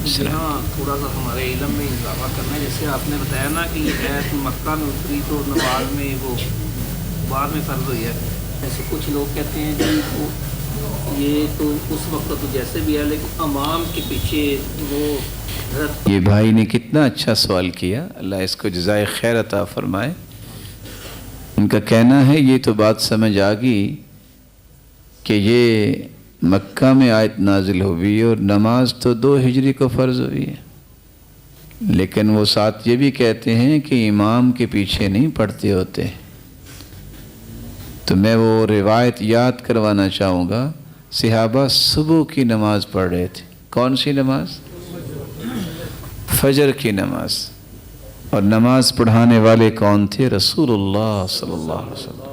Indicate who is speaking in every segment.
Speaker 1: السلام۔
Speaker 2: ہاں تھوڑا سا ہمارے علم میں اضافہ کرنا ہے، جیسے آپ نے بتایا نا کہ یہ ایت مکہ میں اتری تو نماز میں وہ بعد میں فرض ہوئی ہے، ایسے کچھ لوگ کہتے ہیں جی وہ یہ تو اس وقت تو جیسے بھی ہے، لیکن امام کے پیچھے وہ حضرت
Speaker 1: یہ بھائی نے کتنا اچھا سوال کیا، اللہ اس کو جزائے خیر عطا فرمائے۔ ان کا کہنا ہے یہ تو بات سمجھ آ گئی کہ یہ مکہ میں آیت نازل ہوئی اور نماز تو 2 ہجری کو فرض ہوئی ہے، لیکن وہ ساتھ یہ بھی کہتے ہیں کہ امام کے پیچھے نہیں پڑھتے ہوتے۔ تو میں وہ روایت یاد کروانا چاہوں گا، صحابہ صبح کی نماز پڑھ رہے تھے۔ کون سی نماز؟ فجر کی نماز۔ اور نماز پڑھانے والے کون تھے؟ رسول اللہ صلی اللہ علیہ وسلم۔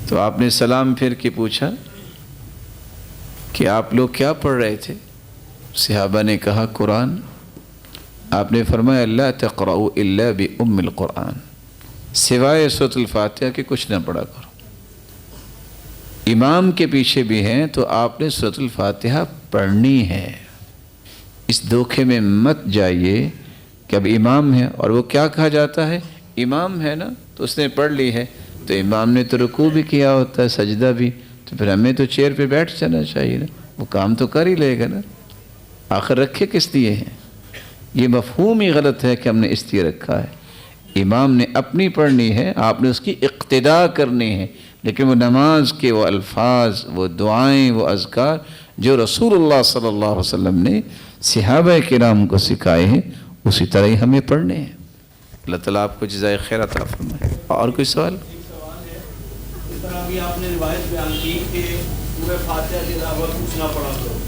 Speaker 1: تو آپ نے سلام پھر کے پوچھا کہ آپ لوگ کیا پڑھ رہے تھے؟ صحابہ نے کہا قرآن۔ آپ نے فرمایا لا تقرؤوا الا بأم القرآن، سوائے سورۃ الفاتحہ کے کچھ نہ پڑھا کرو۔ امام کے پیچھے بھی ہیں تو آپ نے سورۃ الفاتحہ پڑھنی ہے۔ اس دھوکے میں مت جائیے کہ اب امام ہے اور وہ کیا کہا جاتا ہے، امام ہے نا تو اس نے پڑھ لی ہے، تو امام نے تو رکوع بھی کیا ہوتا ہے، سجدہ بھی، تو پھر ہمیں تو چیئر پہ بیٹھ جانا چاہیے نا، وہ کام تو کر ہی لے گا نا، آخر رکھے کس لیے ہیں؟ یہ مفہوم ہی غلط ہے کہ ہم نے اس لیے رکھا ہے۔ امام نے اپنی پڑھنی ہے، آپ نے اس کی اقتداء کرنی ہے، لیکن وہ نماز کے وہ الفاظ، وہ دعائیں، وہ اذکار جو رسول اللہ صلی اللہ علیہ وسلم نے صحابہ کرام کو سکھائے ہیں، اسی طرح ہی ہمیں پڑھنے ہیں۔ اللہ تعالیٰ آپ کو جزائے خیر عطا فرمائے۔ اور کوئی سوال؟
Speaker 3: اس طرح بھی آپ نے روایت بیان کی کہ سورہ فاتحہ کے علاوہ کچھ نہ پڑھا کرو،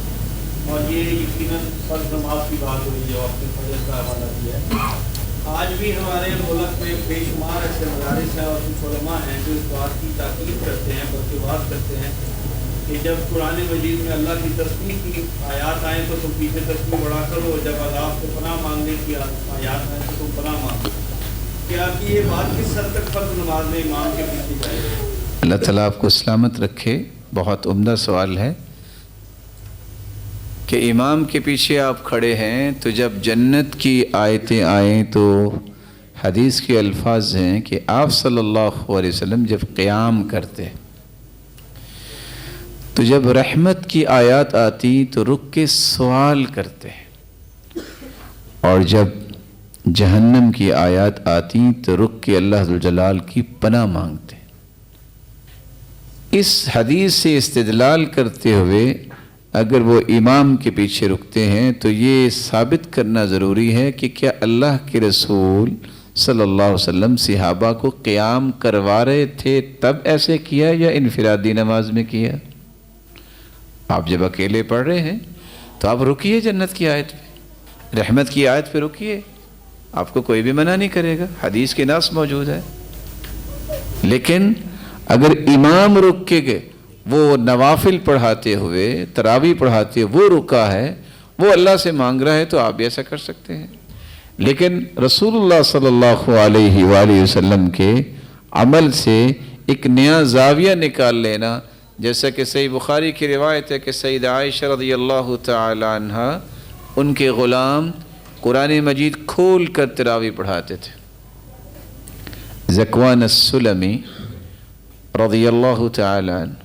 Speaker 3: اور یہ یقیناً فرض نماز کی بات ہوئی جو آپ نے فجر کا حوالہ کیا ہے۔ آج بھی ہمارے ملک میں بے شمار ایسے مدارس ہیں اور کچھ علماء ہیں جو اس بات کی تاکید کرتے ہیں، بلکہ کرتے ہیں کہ جب قرآن مجید میں اللہ کی تسبیح کی آیات آئیں تو تم پیچھے تسبیح بڑھا کرو، اور جب عذاب سے پناہ مانگنے کی آیات آئیں تو تم پناہ مانگو۔ کیا کہ یہ بات کس حد تک فرض نماز میں امام کے پیچھے جائے گا؟
Speaker 1: اللہ تعالیٰ آپ کو سلامت رکھے۔ بہت عمدہ سوال ہے کہ امام کے پیچھے آپ کھڑے ہیں تو جب جنت کی آیتیں آئیں تو حدیث کے الفاظ ہیں کہ آپ صلی اللہ علیہ وسلم جب قیام کرتے تو جب رحمت کی آیات آتی تو رک کے سوال کرتے، اور جب جہنم کی آیات آتی تو رک کے اللہ ذوالجلال کی پناہ مانگتے۔ اس حدیث سے استدلال کرتے ہوئے اگر وہ امام کے پیچھے رکتے ہیں تو یہ ثابت کرنا ضروری ہے کہ کیا اللہ کے رسول صلی اللہ علیہ وسلم صحابہ کو قیام کروا رہے تھے تب ایسے کیا یا انفرادی نماز میں کیا؟ آپ جب اکیلے پڑھ رہے ہیں تو آپ رکیے جنت کی آیت پہ، رحمت کی آیت پہ رکیے، آپ کو کوئی بھی منع نہیں کرے گا، حدیث کے نص موجود ہے۔ لیکن اگر امام رک کے گئے، وہ نوافل پڑھاتے ہوئے، تراویح پڑھاتے ہوئے وہ رکا ہے، وہ اللہ سے مانگ رہا ہے، تو آپ بھی ایسا کر سکتے ہیں۔ لیکن رسول اللہ صلی اللہ علیہ وآلہ وسلم کے عمل سے ایک نیا زاویہ نکال لینا، جیسا کہ صحیح بخاری کی روایت ہے کہ سیدہ عائشہ رضی اللہ تعالی عنہ ان کے غلام قرآن مجید کھول کر تراویح پڑھاتے تھے۔ ذکوان السلمی رضی اللہ تعالی عنہ،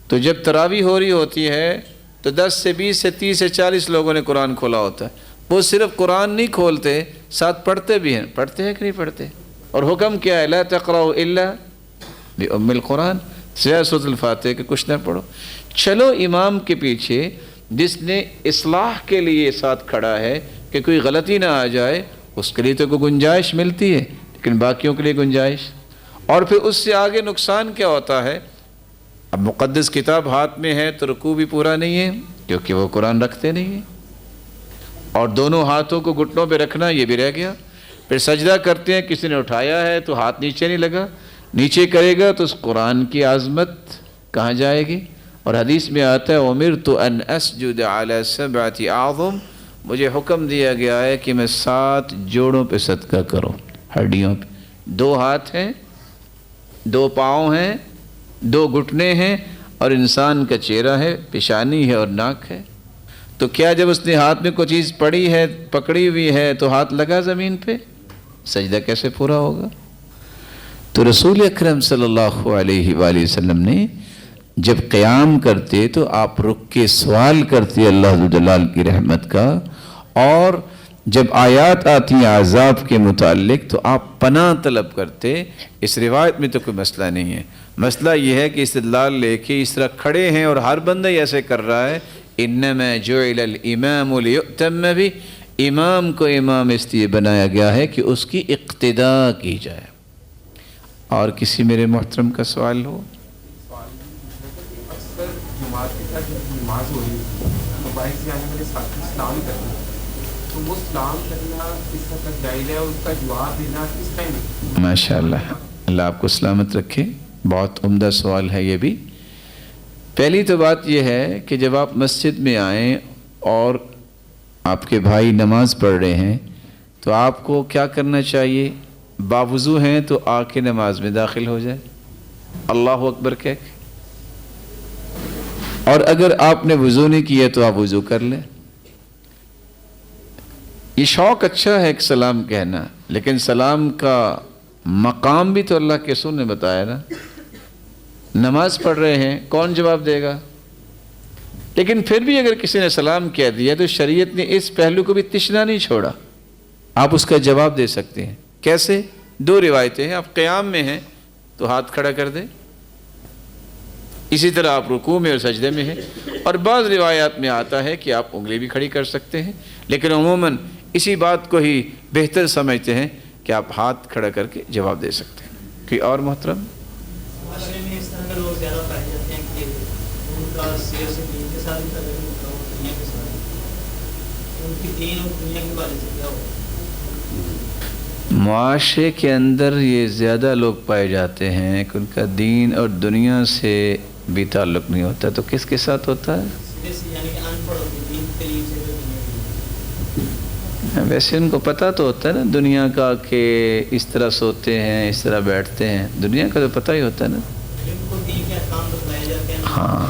Speaker 1: تو جب تراویح ہو رہی ہوتی ہے تو 10 سے 20 سے 30 سے 40 لوگوں نے قرآن کھولا ہوتا ہے، وہ صرف قرآن نہیں کھولتے، ساتھ پڑھتے بھی ہیں۔ پڑھتے ہیں کہ نہیں پڑھتے؟ اور حکم کیا ہے؟ لا تقرؤوا الا بأم القرآن، سوائے سورۃ الفاتحہ کہ کچھ نہ پڑھو۔ چلو امام کے پیچھے جس نے اصلاح کے لیے ساتھ کھڑا ہے کہ کوئی غلطی نہ آ جائے، اس کے لیے تو کوئی گنجائش ملتی ہے، لیکن باقیوں کے لیے گنجائش، اور پھر اس سے آگے نقصان کیا ہوتا ہے؟ اب مقدس کتاب ہاتھ میں ہے تو رکوع بھی پورا نہیں ہے کیونکہ وہ قرآن رکھتے نہیں ہیں، اور دونوں ہاتھوں کو گھٹنوں پہ رکھنا یہ بھی رہ گیا۔ پھر سجدہ کرتے ہیں، کسی نے اٹھایا ہے تو ہاتھ نیچے نہیں لگا، نیچے کرے گا تو اس قرآن کی عظمت کہاں جائے گی؟ اور حدیث میں آتا ہے اُمِرْتُ أَنْ أَسْجُدَ عَلَى سَبْعَةِ أَعْظُمٍ، مجھے حکم دیا گیا ہے کہ میں 7 جوڑوں پہ صدقہ کروں، ہڈیوں پہ۔ 2 ہاتھ ہیں، 2 پاؤں ہیں، 2 گھٹنے ہیں، اور انسان کا چہرہ ہے، پیشانی ہے اور ناک ہے۔ تو کیا جب اس نے ہاتھ میں کوئی چیز پڑی ہے، پکڑی ہوئی ہے، تو ہاتھ لگا زمین پہ؟ سجدہ کیسے پورا ہوگا؟ تو رسول اکرم صلی اللہ علیہ وآلہ وسلم نے جب قیام کرتے تو آپ رک کے سوال کرتے اللہ ذو جلال کی رحمت کا، اور جب آیات آتی ہیں عذاب کے متعلق تو آپ پناہ طلب کرتے۔ اس روایت میں تو کوئی مسئلہ نہیں ہے، مسئلہ یہ ہے کہ استدلال لے کے اس طرح کھڑے ہیں اور ہر بندہ ایسے کر رہا ہے۔ انما جعل الامام لیؤتم بہ، امام کو امام اس لیے بنایا گیا ہے کہ اس کی اقتداء کی جائے۔ اور کسی میرے محترم کا سوال ہو؟
Speaker 4: اکثر جماعت کے ساتھ نماز ہو رہی ہے تو بائک سے آنے والے ساتھی سلام کرنا، تو وہ سلام کرنا کس حد تک جائز ہے اور اس کا جواب دینا کس ٹائم؟
Speaker 1: ماشاءاللہ، اللہ آپ کو سلامت رکھے، بہت عمدہ سوال ہے یہ بھی۔ پہلی تو بات یہ ہے کہ جب آپ مسجد میں آئیں اور آپ کے بھائی نماز پڑھ رہے ہیں تو آپ کو کیا کرنا چاہیے؟ باوضو ہیں تو آ کے نماز میں داخل ہو جائے، اللہ اکبر کہہ کے، اور اگر آپ نے وضو نہیں کیا تو آپ وضو کر لیں۔ یہ شوق اچھا ہے ایک سلام کہنا، لیکن سلام کا مقام بھی تو اللہ کے رسول نے بتایا نا۔ نماز پڑھ رہے ہیں، کون جواب دے گا؟ لیکن پھر بھی اگر کسی نے سلام کہہ دیا تو شریعت نے اس پہلو کو بھی تشنا نہیں چھوڑا، آپ اس کا جواب دے سکتے ہیں۔ کیسے؟ دو روایتیں ہیں، آپ قیام میں ہیں تو ہاتھ کھڑا کر دیں، اسی طرح آپ رکوع میں اور سجدے میں ہیں، اور بعض روایات میں آتا ہے کہ آپ انگلی بھی کھڑی کر سکتے ہیں، لیکن عموماً اسی بات کو ہی بہتر سمجھتے ہیں کہ آپ ہاتھ کھڑا کر کے جواب دے سکتے ہیں۔ کوئی اور محترم؟
Speaker 5: معاشرے میں اس طرح کا لوگ زیادہ پائے جاتے ہیں کہ ان کا سیر سے دین کے ساتھ بھی تعلق ہوتا ہے اور دنیا کے ساتھ، ان کی دین اور دنیا کے بارے سے کیا ہوتا ہے؟
Speaker 1: معاشرے کے اندر یہ زیادہ لوگ پائے جاتے ہیں کہ ان کا دین اور دنیا سے بھی تعلق نہیں ہوتا، تو کس کے ساتھ ہوتا ہے؟
Speaker 5: سرے سے یعنی کہ ان پڑھ ہوتی دین کے قریب سے دنیا کے لیے۔
Speaker 1: ویسے ان کو پتہ تو ہوتا ہے نا دنیا کا، کہ اس طرح سوتے ہیں، اس طرح بیٹھتے ہیں، دنیا کا تو پتہ ہی ہوتا ہے نا۔
Speaker 5: ان کو دین کے احکام بتلائے جاتے ہیں،
Speaker 1: ہاں۔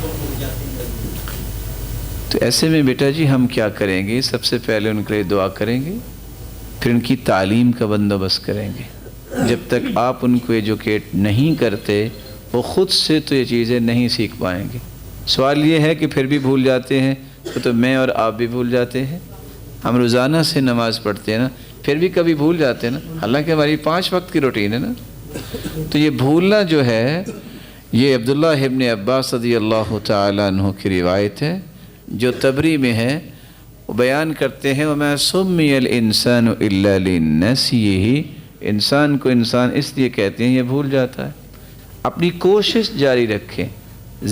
Speaker 5: کو بھول جاتے ہیں۔
Speaker 1: تو ایسے میں بیٹا جی ہم کیا کریں گے؟ سب سے پہلے ان کے لیے دعا کریں گے، پھر ان کی تعلیم کا بندوبست کریں گے۔ جب تک آپ ان کو ایجوکیٹ نہیں کرتے وہ خود سے تو یہ چیزیں نہیں سیکھ پائیں گے۔ سوال یہ ہے کہ پھر بھی بھول جاتے ہیں، تو میں اور آپ بھی بھول جاتے ہیں۔ ہم روزانہ سے نماز پڑھتے ہیں نا، پھر بھی کبھی بھول جاتے ہیں نا، حالانکہ ہماری 5 وقت کی روٹین ہے نا۔ تو یہ بھولنا جو ہے، یہ عبداللہ ابن عباس رضی اللہ تعالیٰ عنہ کی روایت ہے جو طبری میں ہے، وہ بیان کرتے ہیں وَمَا سُمِّيَ الْإِنسَانُ إِلَّا لِلنَّسِيِهِ، انسان کو انسان اس لیے کہتے ہیں یہ بھول جاتا ہے۔ اپنی کوشش جاری رکھیں،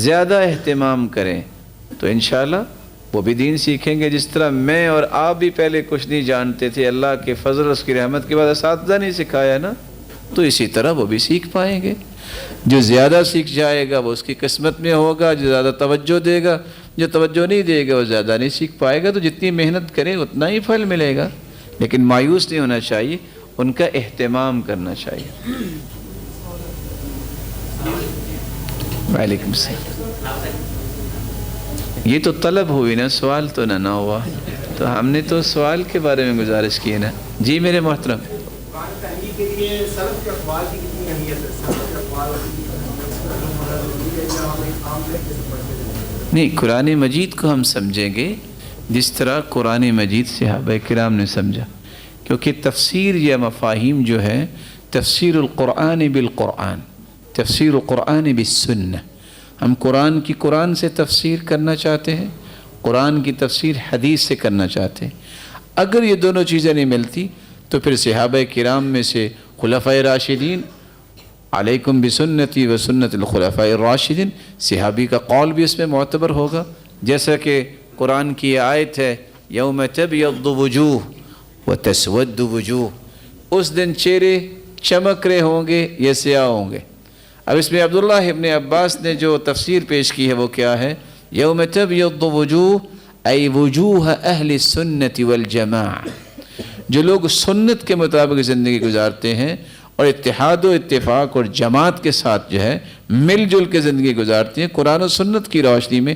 Speaker 1: زیادہ اہتمام کریں تو انشاءاللہ وہ بھی دین سیکھیں گے۔ جس طرح میں اور آپ بھی پہلے کچھ نہیں جانتے تھے، اللہ کے فضل اس کی رحمت کے بعد اساتذہ نہیں سکھایا نا، تو اسی طرح وہ بھی سیکھ پائیں گے۔ جو زیادہ سیکھ جائے گا وہ اس کی قسمت میں ہوگا، جو زیادہ توجہ دے گا، جو توجہ نہیں دے گا وہ زیادہ نہیں سیکھ پائے گا۔ تو جتنی محنت کریں اتنا ہی پھل ملے گا، لیکن مایوس نہیں ہونا چاہیے، ان کا اہتمام کرنا چاہیے۔ وعلیکم السلام۔ یہ تو طلب ہوئی نا، سوال تو نہ ہوا، تو ہم نے تو سوال کے بارے میں گزارش کی نا۔ جی میرے محترم،
Speaker 4: قرآن تحریف کے لیے سلف کے اقوال کی کتنی اہمیت ہے؟ سلف کے اقوال
Speaker 1: نہیں، قرآن مجید کو ہم سمجھیں گے جس طرح قرآن مجید صحابہ کرام نے سمجھا، کیونکہ تفسیر یا مفاہیم جو ہے، تفسیر القرآن بالقرآن، تفسیر القرآن بالسنہ، ہم قرآن کی قرآن سے تفسیر کرنا چاہتے ہیں، قرآن کی تفسیر حدیث سے کرنا چاہتے ہیں۔ اگر یہ دونوں چیزیں نہیں ملتی تو پھر صحابہ کرام میں سے خلفائے راشدین، علیکم بسنتی و سنت الخلفاء الراشدین، صحابی کا قول بھی اس میں معتبر ہوگا، جیسا کہ قرآن کی آیت ہے یوم تبیض وجوہ و تسود وجوہ، اس دن چہرے چمک رہے ہوں گے یا سیاہ ہوں گے۔ اب اس میں عبداللہ ابن عباس نے جو تفسیر پیش کی ہے وہ کیا ہے؟ یوم تبیض وجوہ ای وجوہ اہل السنت والجماع، جو لوگ سنت کے مطابق زندگی گزارتے ہیں اور اتحاد و اتفاق اور جماعت کے ساتھ جو ہے مل جل کے زندگی گزارتے ہیں، قرآن و سنت کی روشنی میں،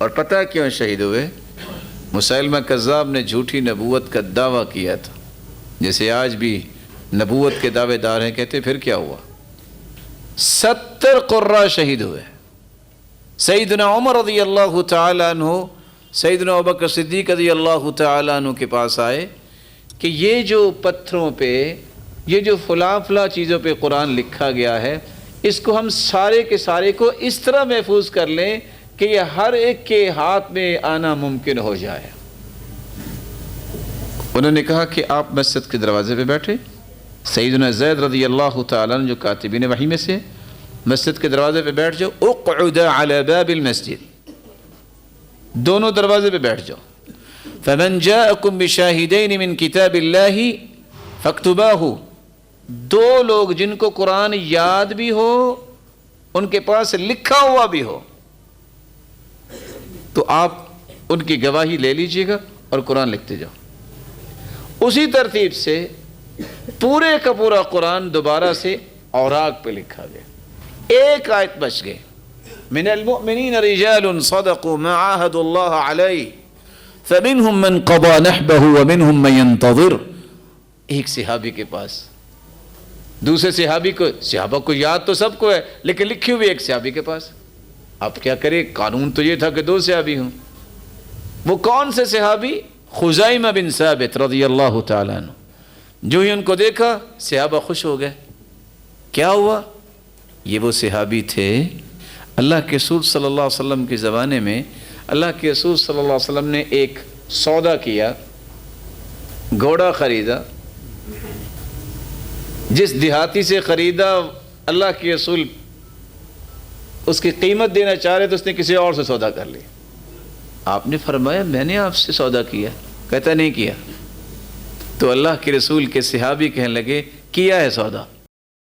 Speaker 1: اور پتہ کیوں شہید ہوئے؟ مسیلمہ کذاب نے جھوٹی نبوت کا دعویٰ کیا تھا، جیسے آج بھی نبوت کے دعوے دار ہیں، کہتے پھر کیا ہوا؟ 70 قرہ شہید ہوئے۔ سیدنا عمر رضی اللہ تعالیٰ عنہ سیدنا ابوبکر صدیق رضی اللہ تعالیٰ عنہ کے پاس آئے کہ یہ جو پتھروں پہ، یہ جو فلاں چیزوں پہ قرآن لکھا گیا ہے، اس کو ہم سارے کے سارے کو اس طرح محفوظ کر لیں کہ یہ ہر ایک کے ہاتھ میں آنا ممکن ہو جائے۔ انہوں نے کہا کہ آپ مسجد کے دروازے پہ بیٹھے، سیدنا زید رضی اللہ تعالیٰ عنہ جو کاتبین وحی میں سے، مسجد کے دروازے پہ بیٹھ جاؤ، اقعد علی باب المسجد، دونوں دروازے پہ بیٹھ جاؤ۔ فمن جاءکم بشاہدین من کتاب اللہ فاکتباہ، دو لوگ جن کو قرآن یاد بھی ہو، ان کے پاس لکھا ہوا بھی ہو، تو آپ ان کی گواہی لے لیجئے گا اور قرآن لکھتے جاؤ۔ اسی ترتیب سے پورے کا پورا قرآن دوبارہ سے اوراق پہ لکھا گیا، ایک آیت بچ گئے، من المؤمنین رجال صدقوا ما عاهدوا اللہ علیہ فمنهم من قضى نحبه ومنهم من ينتظر۔ ایک صحابی کے پاس، دوسرے صحابہ کو یاد تو سب کو ہے، لیکن لکھی ہوئی ایک صحابی کے پاس، اب کیا کرے؟ قانون تو یہ تھا کہ 2 صحابی ہوں۔ وہ کون سے صحابی؟ خزیمہ بن ثابت رضی اللہ تعالیٰ عنہ۔ جو ہی ان کو دیکھا صحابہ خوش ہو گئے۔ کیا ہوا؟ یہ وہ صحابی تھے، اللہ کے رسول صلی اللہ علیہ وسلم کے زمانے میں اللہ کے رسول صلی اللہ علیہ وسلم نے ایک سودا کیا، گھوڑا خریدا، جس دیہاتی سے خریدا اللہ کے رسول اس کی قیمت دینا چاہ رہے تو اس نے کسی اور سے سودا کر لی۔ آپ نے فرمایا میں نے آپ سے سودا کیا؟ کہتا نہیں کیا۔ تو اللہ کے رسول کے صحابی کہنے لگے کیا ہے سودا؟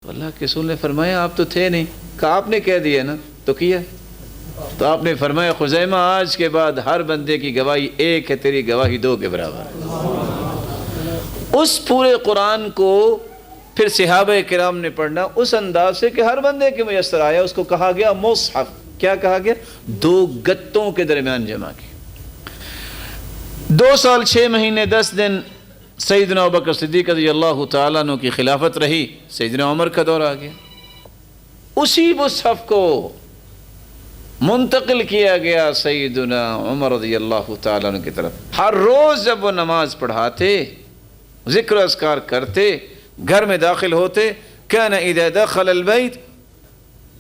Speaker 1: اللہ کے رسول نے فرمایا آپ تو تھے نہیں، کہا آپ نے کہہ دیا نا تو کیا۔ تو آپ نے فرمایا خزیمہ آج کے بعد ہر بندے کی گواہی ایک ہے، تیری گواہی 2 کے برابر ہے۔ اس پورے قرآن کو پھر صحابہ کرام نے پڑھنا اس انداز سے کہ ہر بندے کے میسر آیا، اس کو کہا گیا مصحف۔ کیا کہا گیا؟ 2 گتوں کے درمیان جمع کی۔ 2 سال 6 مہینے 10 دن سیدنا ابوبکر صدیق رضی اللہ تعالیٰ عنہ کی خلافت رہی، سیدنا عمر کا دور آ گیا، اسی مصحف کو منتقل کیا گیا سیدنا عمر رضی اللہ تعالیٰ عنہ کی طرف۔ ہر روز جب وہ نماز پڑھاتے، ذکر و اذکار کرتے، گھر میں داخل ہوتے، کان اذا دخل البیت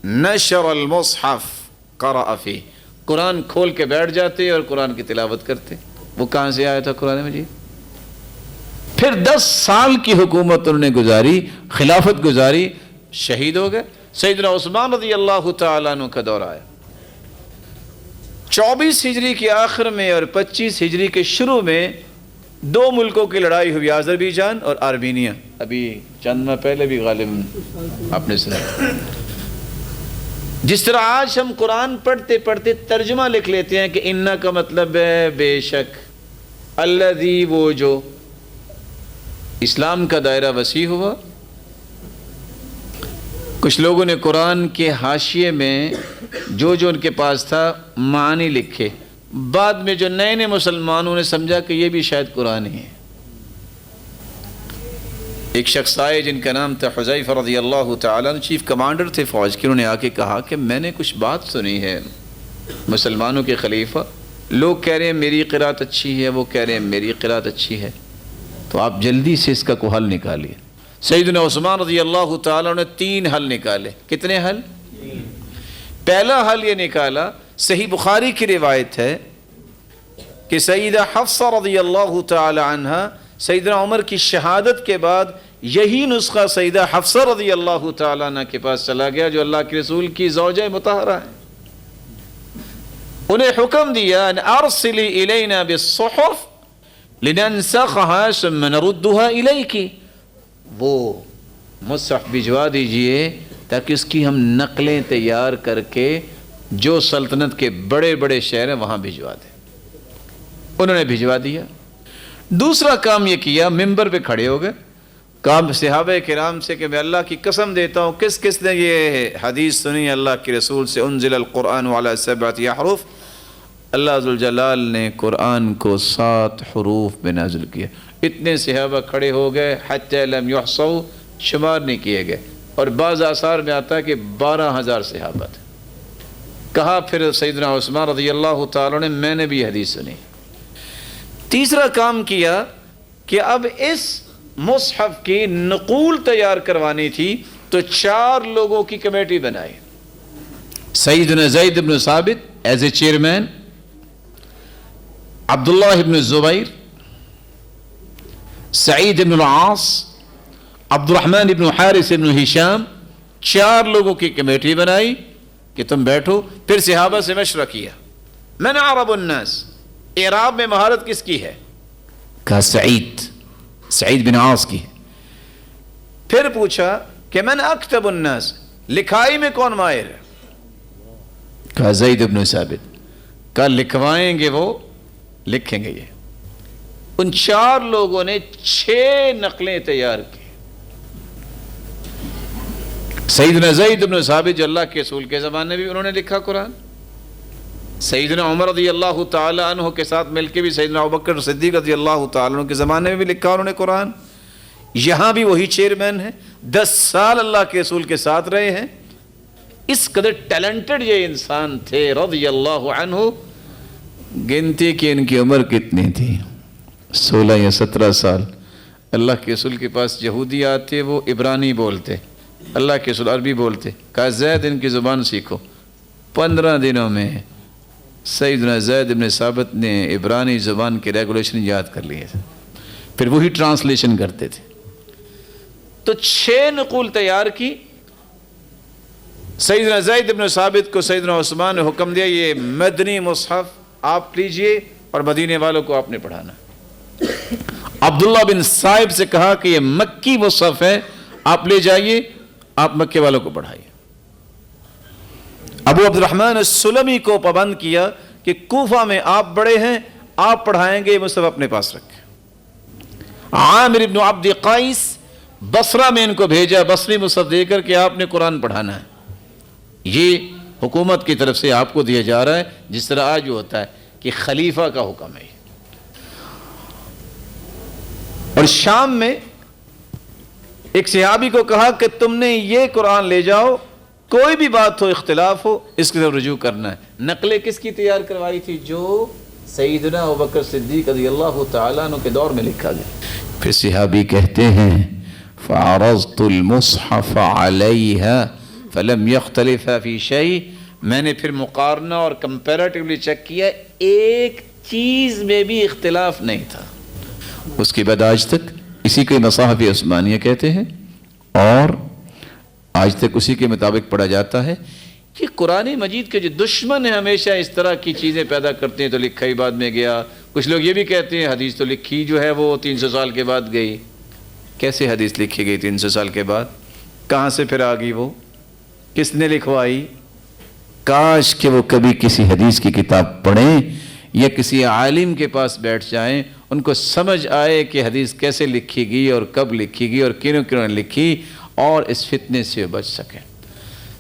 Speaker 1: نشر المصحف قرأ فیہ، قرآن کھول کے بیٹھ جاتے اور قرآن کی تلاوت کرتے۔ وہ کہاں سے آیا تھا قرآن مجید؟ پھر 10 سال کی حکومت انہوں نے گزاری، خلافت گزاری، شہید ہو گئے۔ سیدنا عثمان رضی اللہ تعالیٰ عنہ کا دور آیا، 24 ہجری کے آخر میں اور 25 ہجری کے شروع میں 2 ملکوں کی لڑائی ہوئی، آذربائیجان اور آرمینیا۔ ابھی چند ماہ پہلے بھی غالب آپ نے سنا۔ جس طرح آج ہم قرآن پڑھتے پڑھتے ترجمہ لکھ لیتے ہیں کہ انا کا مطلب ہے بے شک، الذی وہ جو، اسلام کا دائرہ وسیع ہوا۔ کچھ لوگوں نے قرآن کے حاشیے میں جو ان کے پاس تھا معنی لکھے، بعد میں جو نئے مسلمانوں نے سمجھا کہ یہ بھی شاید قرآن ہی ہے۔ ایک شخص آئے جن کا نام تھا حذیفہ رضی اللہ تعالیٰ عنہ، چیف کمانڈر تھے فوج کے، انہوں نے آ کے کہا کہ میں نے کچھ بات سنی ہے مسلمانوں کے خلیفہ، لوگ کہہ رہے ہیں میری قرات اچھی ہے، وہ کہہ رہے ہیں میری قرات اچھی ہے، تو آپ جلدی سے اس کا کوئی حل نکالیے۔ سیدنا عثمان رضی اللہ تعالیٰ نے 3 حل نکالے۔ کتنے حل؟ پہلا حل یہ نکالا، صحیح بخاری کی روایت ہے کہ سیدہ حفصہ رضی اللہ تعالی عنہ سیدنا عمر کی شہادت کے بعد یہی نسخہ سیدہ حفصہ رضی اللہ تعالی عنہ کے پاس چلا گیا جو اللہ کے رسول کی زوجہ مطہرہ ہیں۔ انہیں حکم دیا ان ارسلی الینا بالصحف لننسخها ثم نردها الیک، وہ مصحف بھجوا دیجئے تاکہ اس کی ہم نقلیں تیار کر کے جو سلطنت کے بڑے بڑے شہر ہیں وہاں بھجوا دیں۔ انہوں نے بھجوا دیا۔ دوسرا کام یہ کیا، ممبر پہ کھڑے ہو گئے، کام صحابہ کرام سے کہ میں اللہ کی قسم دیتا ہوں، کس کس نے یہ حدیث سنی اللہ کے رسول سے، انزل القرآن علی 7 احرف، اللہ ذوالجلال نے قرآن کو 7 حروف میں نازل کیا. اتنے صحابہ کھڑے ہو گئے حتی لم یحصوا، شمار نہیں کیے گئے. اور بعض آثار میں آتا ہے کہ 12,000 صحابہ تھے. کہا پھر سیدنا عثمان رضی اللہ تعالیٰ نے میں نے بھی حدیث سنی. تیسرا کام کیا کہ اب اس مصحف کی نقول تیار کروانی تھی تو 4 لوگوں کی کمیٹی بنائی. سیدنا زید بن ثابت ایز اے چیئرمین، عبداللہ بن زبیر، سعید بن العاص، عبد الرحمن بن حارث بن ہشام، 4 لوگوں کی کمیٹی بنائی کہ تم بیٹھو. پھر صحابہ سے مشورہ کیا من عرب الناس، اعراب میں مہارت کس کی ہے؟ کہا سعید بن عاص کی ہے. پھر پوچھا کہ من اکتب الناس، لکھائی میں کون ماہر ہے؟ کہا زید بن ثابت. کہا لکھوائیں گے وہ، لکھیں گے یہ. ان 4 لوگوں نے 6 نقلیں تیار کی. سیدنا زید بن ثابت جو اللہ کے رسول کے زمانے بھی انہوں نے لکھا قرآن. سیدنا عمر رضی اللہ تعالی عنہ کے ساتھ مل کے بھی سیدنا ابوبکر صدیق رضی اللہ تعالی عنہ کے زمانے میں بھی لکھا انہوں نے قرآن. یہاں بھی وہی چیئرمین ہیں، 10 سال اللہ کے رسول کے ساتھ رہے ہیں. اس قدر ٹیلنٹڈ یہ انسان تھے رضی اللہ عنہ. گنتی کہ ان کی عمر کتنی تھی؟ 16 یا 17 سال. اللہ کے رسول کے پاس یہودی آتے، وہ عبرانی بولتے، اللہ کے رسول عربی بولتے. کہا زید ان کی زبان سیکھو. 15 دنوں میں سیدنا زید بن ثابت نے عبرانی زبان کے ریگولیشن یاد کر لیے تھے، پھر وہی ٹرانسلیشن کرتے تھے. تو 6 نقول تیار کی. سیدنا زید بن ثابت کو سیدنا عثمان نے حکم دیا یہ مدنی مصحف آپ لیجئے اور مدینے والوں کو آپ نے پڑھانا. عبداللہ بن صائب سے کہا کہ یہ مکی مصحف ہے، آپ لے جائیے، آپ مکے والوں کو پڑھائیے. ابو عبد الرحمن السلمی کو پابند کیا کہ کوفہ میں آپ بڑے ہیں، آپ پڑھائیں گے، یہ مصحف اپنے پاس رکھیں. عامر بن عبد قیس بصرہ میں ان کو بھیجا، بصری مصحف دے کر کہ آپ نے قرآن پڑھانا ہے. یہ حکومت کی طرف سے آپ کو دیا جا رہا ہے، جس طرح آج ہوتا ہے کہ خلیفہ کا حکم ہے. اور شام میں ایک صحابی کو کہا کہ تم نے یہ قرآن لے جاؤ، کوئی بھی بات ہو، اختلاف ہو، اس کی طرف رجوع کرنا ہے. نقلیں کس کی تیار کروائی تھی؟ جو سیدنا ابوبکر صدیق رضی اللہ تعالیٰ عنہ کے دور میں لکھا گیا. پھر صحابی کہتے ہیں فَعَرَضْتُ الْمُصْحَفَ عَلَيْهَا فَلَمْ يَخْتَلِفَ فِي شَيْءٍ. میں نے پھر مقارنہ اور کمپیریٹیولی چیک کیا، ایک چیز میں بھی اختلاف نہیں تھا. اس کے بعد آج تک اسی کو مصاحف عثمانیہ کہتے ہیں اور آج تک اسی کے مطابق پڑھا جاتا ہے. کہ قرآن مجید کے جو دشمن ہیں ہمیشہ اس طرح کی چیزیں پیدا کرتے ہیں، تو لکھا ہی بعد میں گیا. کچھ لوگ یہ بھی کہتے ہیں حدیث تو لکھی جو ہے وہ 300 سال کے بعد گئی. کیسے حدیث لکھی گئی 300 سال کے بعد؟ کہاں سے پھر آ گئی؟ وہ کس نے لکھوائی؟ کاش کہ وہ کبھی کسی حدیث کی کتاب پڑھیں یا کسی عالم کے پاس بیٹھ جائیں، ان کو سمجھ آئے کہ حدیث کیسے لکھی گئی اور کب لکھی گئی اور کنوں نے لکھی، اور اس فتنے سے بچ سکیں.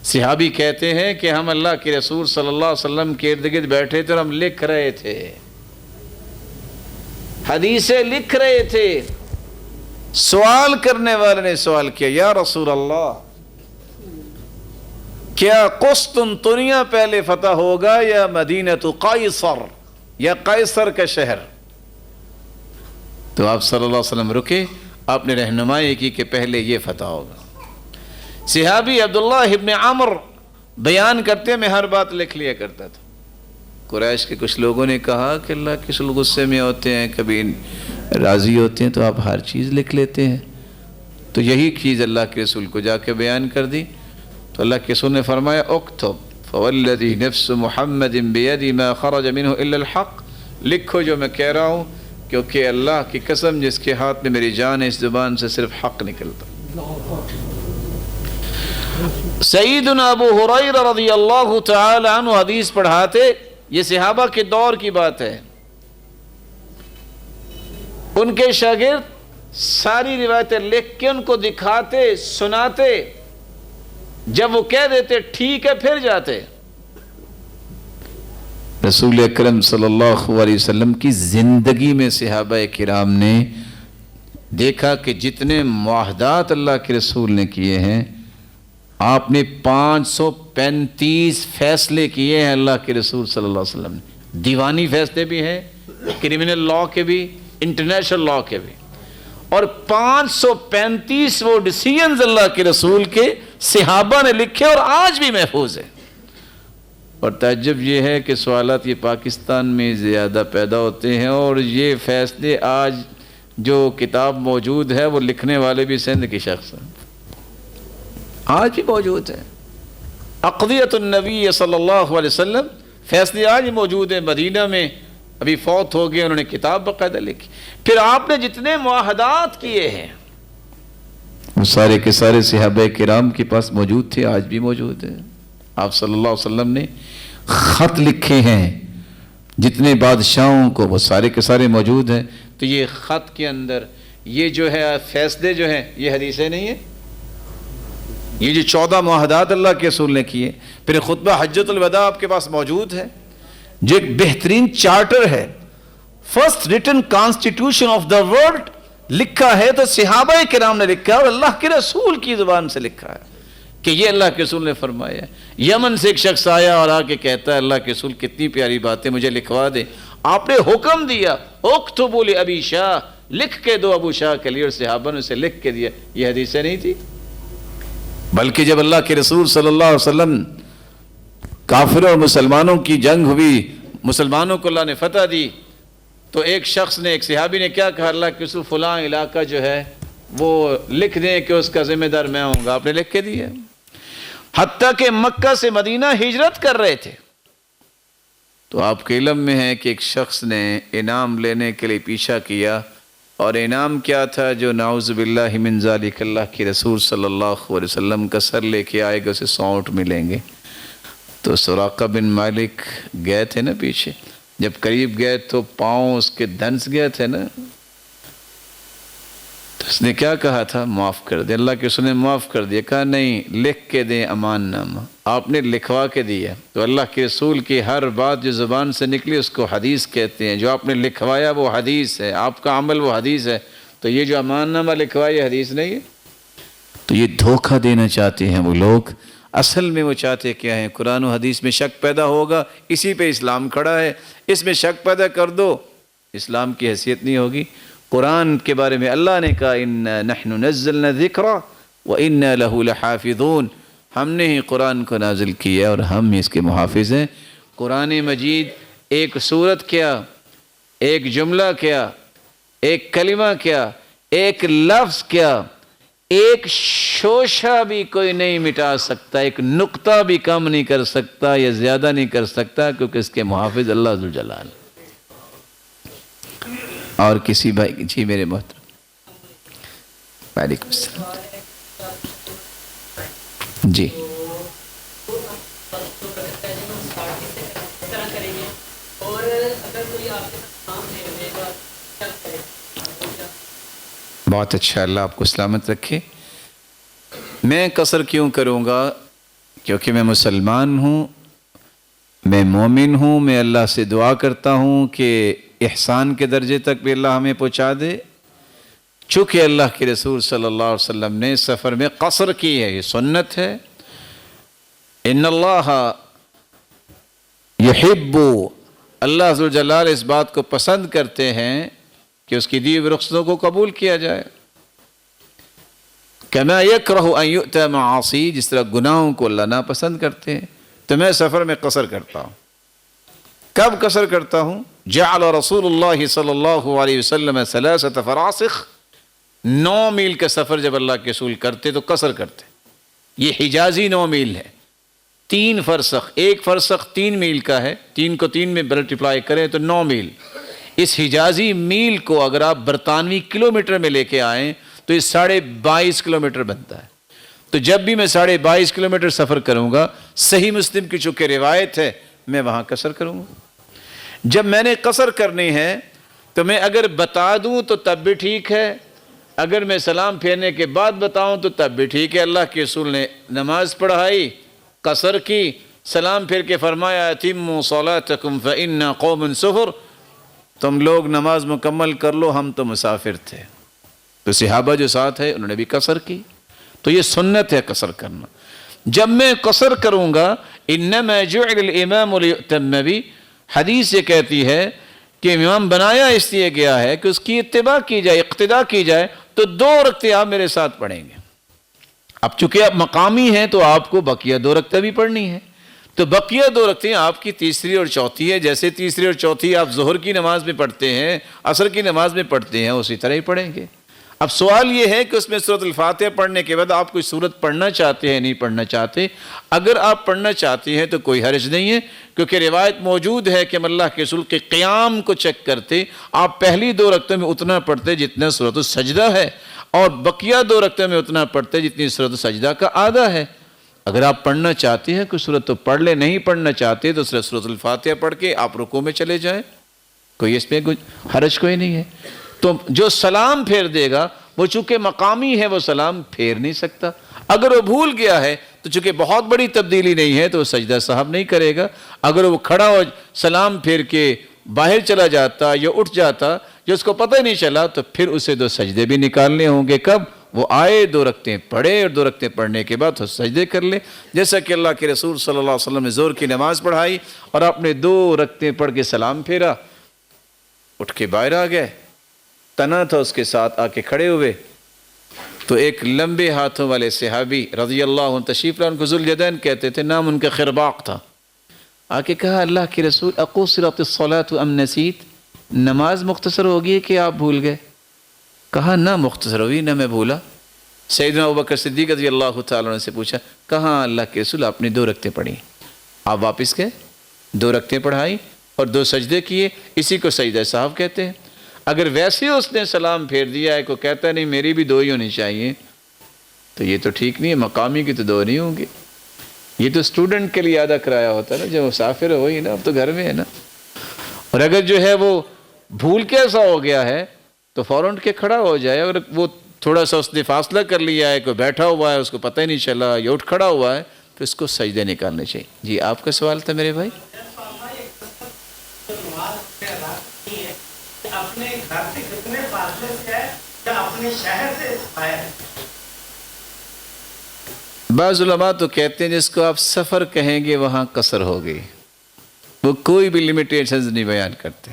Speaker 1: صحابی کہتے ہیں کہ ہم اللہ کے رسول صلی اللہ علیہ وسلم کے ارد گرد بیٹھے تھے اور ہم لکھ رہے تھے، حدیثیں لکھ رہے تھے. سوال کرنے والے نے سوال کیا، یا رسول اللہ کیا قسطنطنیہ پہلے فتح ہوگا یا مدینہ قیصر یا قیصر کا شہر؟ تو آپ صلی اللہ علیہ وسلم رکے، آپ نے رہنمائی کی کہ پہلے یہ فتح ہوگا. صحابی عبداللہ ابن عمر بیان کرتے میں ہر بات لکھ لیا کرتا تھا. قریش کے کچھ لوگوں نے کہا کہ اللہ کے رسول غصے میں ہوتے ہیں، کبھی راضی ہوتے ہیں، تو آپ ہر چیز لکھ لیتے ہیں. تو یہی چیز اللہ کے رسول کو جا کے بیان کر دی. تو اللہ کے رسول نے فرمایا اکتب فوالذی نفس محمد بیدی ما خرج منہ الا الحق. لکھو جو میں کہہ رہا ہوں، کیونکہ اللہ کی قسم جس کے ہاتھ میں میری جان ہے، اس زبان سے صرف حق نکلتا. سیدنا ابو ہریرہ رضی اللہ تعالی عنہ حدیث پڑھاتے، یہ صحابہ کے دور کی بات ہے. ان کے شاگرد ساری روایتیں لکھ کے ان کو دکھاتے، سناتے. جب وہ کہہ دیتے ٹھیک ہے پھر جاتے. رسول اکرم صلی اللہ علیہ وسلم کی زندگی میں صحابہ کرام نے دیکھا کہ جتنے معاہدات اللہ کے رسول نے کیے ہیں، آپ نے 535 فیصلے کیے ہیں اللہ کے رسول صلی اللہ علیہ وسلم نے، دیوانی فیصلے بھی ہیں، کرمنل لاء کے بھی، انٹرنیشنل لاء کے بھی، اور 535 وہ ڈیسیژنز اللہ کے رسول کے صحابہ نے لکھے اور آج بھی محفوظ ہیں۔ اور تعجب یہ ہے کہ سوالات یہ پاکستان میں زیادہ پیدا ہوتے ہیں، اور یہ فیصلے آج جو کتاب موجود ہے وہ لکھنے والے بھی سندھ کے شخص ہیں، آج بھی موجود ہیں۔ اقضیۃ النبی صلی اللہ علیہ وسلم فیصلے آج موجود ہیں، مدینہ میں ابھی فوت ہو گئے، انہوں نے کتاب باقاعدہ لکھی۔ پھر آپ نے جتنے معاہدات کیے ہیں وہ سارے کے سارے صحابہ کرام کے پاس موجود تھے، آج بھی موجود ہیں۔ آپ صلی اللہ علیہ وسلم نے خط لکھے ہیں جتنے بادشاہوں کو، وہ سارے کے سارے موجود ہیں۔ تو یہ خط کے اندر یہ جو ہے فیصلے جو ہیں یہ حدیثیں نہیں ہیں، یہ جو 14 معاہدات اللہ کے رسول نے کیے، پھر خطبہ حجۃ الوداع آپ کے پاس موجود ہے جو ایک بہترین چارٹر ہے، first return constitution of the world لکھا ہے تو صحابہ کرام نے لکھا ہے اور اللہ کے رسول کی زبان سے لکھا ہے کہ یہ اللہ کے رسول نے فرمایا ہے۔ یمن سے ایک شخص آیا اور آ کے کہتا ہے اللہ کے رسول کتنی پیاری باتیں مجھے لکھوا دے، آپ نے حکم دیا اکتبوا لابی شاہ، لکھ کے دو ابو شاہ کے لیے، اور صحابہ نے اسے لکھ کے دیا۔ یہ حدیثیں نہیں تھی، بلکہ جب اللہ کے رسول صلی اللہ علیہ وسلم کافروں اور مسلمانوں کی جنگ ہوئی، مسلمانوں کو اللہ نے فتح دی، تو ایک شخص نے، ایک صحابی نے کیا کہا، اللہ کے رسول فلاں علاقہ جو ہے وہ لکھ دیں کہ اس کا ذمہ دار میں ہوں گا، آپ نے لکھ کے دیا۔ حتیٰ کہ مکہ سے مدینہ ہجرت کر رہے تھے تو آپ کے علم میں ہے کہ ایک شخص نے انعام لینے کے لیے پیچھا کیا، اور انعام کیا تھا؟ جو نعوذ باللہ من ذالک اللہ کے رسول صلی اللہ علیہ وسلم کا سر لے کے آئے گا اسے 100 اونٹ ملیں گے۔ تو سراقہ بن مالک گئے تھے نا پیچھے، جب قریب گئے تو پاؤں اس کے دھنس گئے تھے نا، تو اس نے کیا کہا تھا؟ معاف کر دیں۔ اللہ کے رسول نے معاف کر دیا، کہا نہیں لکھ کے دیں امان نامہ، آپ نے لکھوا کے دیا۔ تو اللہ کے رسول کی ہر بات جو زبان سے نکلی اس کو حدیث کہتے ہیں، جو آپ نے لکھوایا وہ حدیث ہے، آپ کا عمل وہ حدیث ہے۔ تو یہ جو امان نامہ لکھوایا یہ حدیث نہیں ہے۔ تو یہ دھوکہ دینا چاہتے ہیں وہ لوگ، اصل میں وہ چاہتے کیا ہیں؟ قرآن و حدیث میں شک پیدا ہوگا، اسی پہ اسلام کھڑا ہے، اس میں شک پیدا کر دو، اسلام کی حیثیت نہیں ہوگی۔ قرآن کے بارے میں اللہ نے کہا اِنَّا نَحْنُ نَزَّلْنَا الذِّكْرَ وَإِنَّا لَهُ لَحَافِظُونَ، ہم نے ہی قرآن کو نازل کیا اور ہم اس کے محافظ ہیں۔ قرآن مجید ایک سورت کیا، ایک جملہ کیا، ایک کلمہ کیا، ایک لفظ کیا، ایک شوشہ بھی کوئی نہیں مٹا سکتا، ایک نقطہ بھی کم نہیں کر سکتا یا زیادہ نہیں کر سکتا، کیونکہ اس کے محافظ اللہ ذوالجلال۔ اور کسی بھائی، جی میرے محترم، وعلیکم السلام، جی بہت اچھا، اللہ آپ کو سلامت رکھے۔ میں قصر کیوں کروں گا؟ کیونکہ میں مسلمان ہوں، میں مومن ہوں، میں اللہ سے دعا کرتا ہوں کہ احسان کے درجے تک بھی اللہ ہمیں پہنچا دے۔ چونکہ اللہ کے رسول صلی اللہ علیہ وسلم نے سفر میں قصر کی ہے، یہ سنت ہے۔ ان اللہ یحب، اللہ ذوالجلال اس بات کو پسند کرتے ہیں کہ اس کی دی ہوئی رخصتوں کو قبول کیا جائے۔ کما یکرہ ان یؤتی معاصی، جس طرح گناہوں کو اللہ ناپسند کرتے ہیں۔ تو میں سفر میں قصر کرتا ہوں۔ کب قصر کرتا ہوں؟ جعل رسول اللہ صلی اللہ علیہ وسلم 3 فراسخ، 9 میل کا سفر جب اللہ کے رسول کرتے تو قصر کرتے۔ یہ حجازی 9 میل ہے، 3 فرسخ، 1 فرسخ 3 میل کا ہے، 3 کو 3 میں ملٹیپلائی کریں تو 9 میل۔ اس حجازی میل کو اگر آپ برطانوی کلومیٹر میں لے کے آئیں تو یہ 22.5 کلومیٹر بنتا ہے۔ تو جب بھی میں 22.5 کلومیٹر سفر کروں گا، صحیح مسلم کی چونکہ روایت ہے، میں وہاں قصر کروں گا۔ جب میں نے قصر کرنی ہے تو میں اگر بتا دوں تو تب بھی ٹھیک ہے، اگر میں سلام پھیرنے کے بعد بتاؤں تو تب بھی ٹھیک ہے۔ اللہ کے رسول نے نماز پڑھائی، قصر کی، سلام پھر کے فرمایا اتموا صلاتکم فإنا قوم سفر، تم لوگ نماز مکمل کر لو، ہم تو مسافر تھے۔ تو صحابہ جو ساتھ ہے انہوں نے بھی قصر کی۔ تو یہ سنت ہے قصر کرنا۔ جب میں قصر کروں گا انما جعل الامام لیؤتم بہ، حدیث یہ کہتی ہے کہ امام بنایا اس لیے گیا ہے کہ اس کی اتباع کی جائے، اقتداء کی جائے، تو 2 رکعتیں آپ میرے ساتھ پڑھیں گے۔ اب چونکہ آپ مقامی ہیں تو آپ کو بقیہ 2 رکعتیں بھی پڑھنی ہے، تو بقیہ 2 رکعتیں آپ کی تیسری اور چوتھی ہے، جیسے تیسری اور چوتھی آپ ظہر کی نماز میں پڑھتے ہیں، عصر کی نماز میں پڑھتے ہیں، اسی طرح ہی پڑھیں گے۔ اب سوال یہ ہے کہ اس میں سورۃ الفاتحہ پڑھنے کے بعد آپ کوئی سورت پڑھنا چاہتے ہیں نہیں پڑھنا چاہتے؟ اگر آپ پڑھنا چاہتے ہیں تو کوئی حرج نہیں ہے، کیونکہ روایت موجود ہے کہ ہم اللہ کے رسول کے قیام کو چیک کرتے، آپ پہلی 2 رکعتوں میں اتنا پڑھتے جتنا سورۃ السجدہ ہے، اور بقیہ 2 رکعتوں میں اتنا پڑھتے جتنی سورۃ السجدہ کا آدھا ہے۔ اگر آپ پڑھنا چاہتے ہیں کوئی سورت تو پڑھ لیں، نہیں پڑھنا چاہتے تو صرف سورۃ الفاتحہ پڑھ کے آپ رکوع میں چلے جائیں، کوئی اس میں حرج کوئی نہیں ہے۔ تو جو سلام پھیر دے گا وہ چونکہ مقامی ہے وہ سلام پھیر نہیں سکتا۔ اگر وہ بھول گیا ہے تو چونکہ بہت بڑی تبدیلی نہیں ہے تو وہ سجدہ سہو نہیں کرے گا۔ اگر وہ کھڑا ہو سلام پھیر کے باہر چلا جاتا یا اٹھ جاتا جو اس کو پتہ ہی نہیں چلا تو پھر اسے 2 سجدے بھی نکالنے ہوں گے۔ کب؟ وہ آئے 2 رکعتیں پڑھے اور 2 رکعتیں پڑھنے کے بعد وہ سجدے کر لے، جیسا کہ اللہ کے رسول صلی اللہ علیہ وسلم نے ظہر کی نماز پڑھائی اور آپ نے 2 رکعتیں پڑھ کے سلام پھیرا، اٹھ کے باہر آ گئے، تنا تھا اس کے ساتھ آ کے کھڑے ہوئے، تو ایک لمبے ہاتھوں والے صحابی رضی اللہ عنہ تشریف لائے، ان کو ذوالجدین کہتے تھے، نام ان کا خرباق تھا، آ کے کہا اللہ کے رسول اقصرت الصلاۃ ام نسیت، نماز مختصر ہوگی ہے کہ آپ بھول گئے؟ کہا نہ مختصر ہوئی، نہ میں بھولا۔ سیدنا ابوبکر صدیق رضی اللہ تعالیٰ عنہ سے پوچھا، کہاں اللہ کے رسول آپ نے 2 رکعتیں پڑھی؟ آپ واپس گئے، 2 رکعتیں پڑھائی اور 2 سجدے کیے، اسی کو سجدہ سہو کہتے ہیں۔ اگر ویسے اس نے سلام پھیر دیا ہے، کوئی کہتا ہے نہیں میری بھی 2 ہی ہونی چاہیے، تو یہ تو ٹھیک نہیں ہے، مقامی کی تو 2 نہیں ہوں گی۔ یہ تو اسٹوڈنٹ کے لیے آدھا کرایا ہوتا ہے نا، جو مسافر ہے وہی نا، اب تو گھر میں ہے نا۔ اور اگر جو ہے وہ بھول کے ایسا ہو گیا ہے تو فوراً اٹھ کے کھڑا ہو جائے، اور وہ تھوڑا سا اس نے فاصلہ کر لیا ہے، کوئی بیٹھا ہوا ہے اس کو پتہ ہی نہیں چلا یا اٹھ کھڑا ہوا ہے، تو اس کو سجدے نکالنے چاہیے۔ جی آپ کا سوال تھا میرے بھائی؟
Speaker 6: اپنے گھر سے کتنے فاصلے سے ہے یا اپنے شہر سے ہے؟
Speaker 1: بعض علماء تو کہتے ہیں جس کو آپ سفر کہیں گے وہاں قصر ہوگی، وہ کوئی بھی لیمیٹیشنز نہیں بیان کرتے،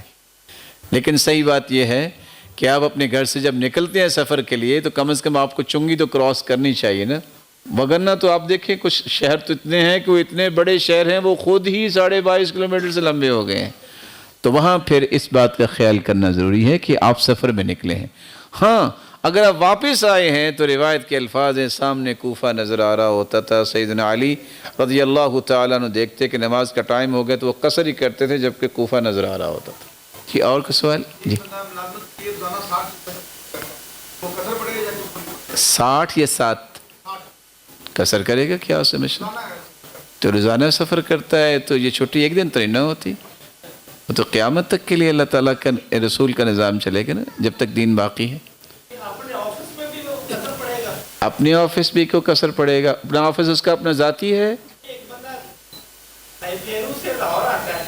Speaker 1: لیکن صحیح بات یہ ہے کہ آپ اپنے گھر سے جب نکلتے ہیں سفر کے لیے تو کم از کم آپ کو چنگی تو کراس کرنی چاہیے نا، وگرنہ تو آپ دیکھیں کچھ شہر تو اتنے ہیں کہ وہ اتنے بڑے شہر ہیں وہ خود ہی 22.5 کلومیٹر سے لمبے ہو گئے ہیں، تو وہاں پھر اس بات کا خیال کرنا ضروری ہے کہ آپ سفر میں نکلے ہیں۔ ہاں اگر آپ واپس آئے ہیں تو روایت کے الفاظ ہیں، سامنے کوفہ نظر آ رہا ہوتا تھا، سیدنا علی رضی اللہ تعالیٰ عنہ دیکھتے کہ نماز کا ٹائم ہو گیا تو وہ قصر ہی کرتے تھے جبکہ کوفہ نظر آ رہا ہوتا تھا۔ جی اور کوئی سوال؟ جی 60 یا 7 قصر کرے گا کیا اسے مشن؟ تو روزانہ سفر کرتا ہے تو یہ چھٹی ایک دن تو نہیں نہ ہوتی، وہ تو قیامت تک کے لیے اللہ تعالیٰ کا رسول کا نظام چلے گا نا جب تک دین باقی ہے۔ اپنے آفس بھی کو قصر پڑے گا، اپنا آفس اس کا اپنا ذاتی ہے؟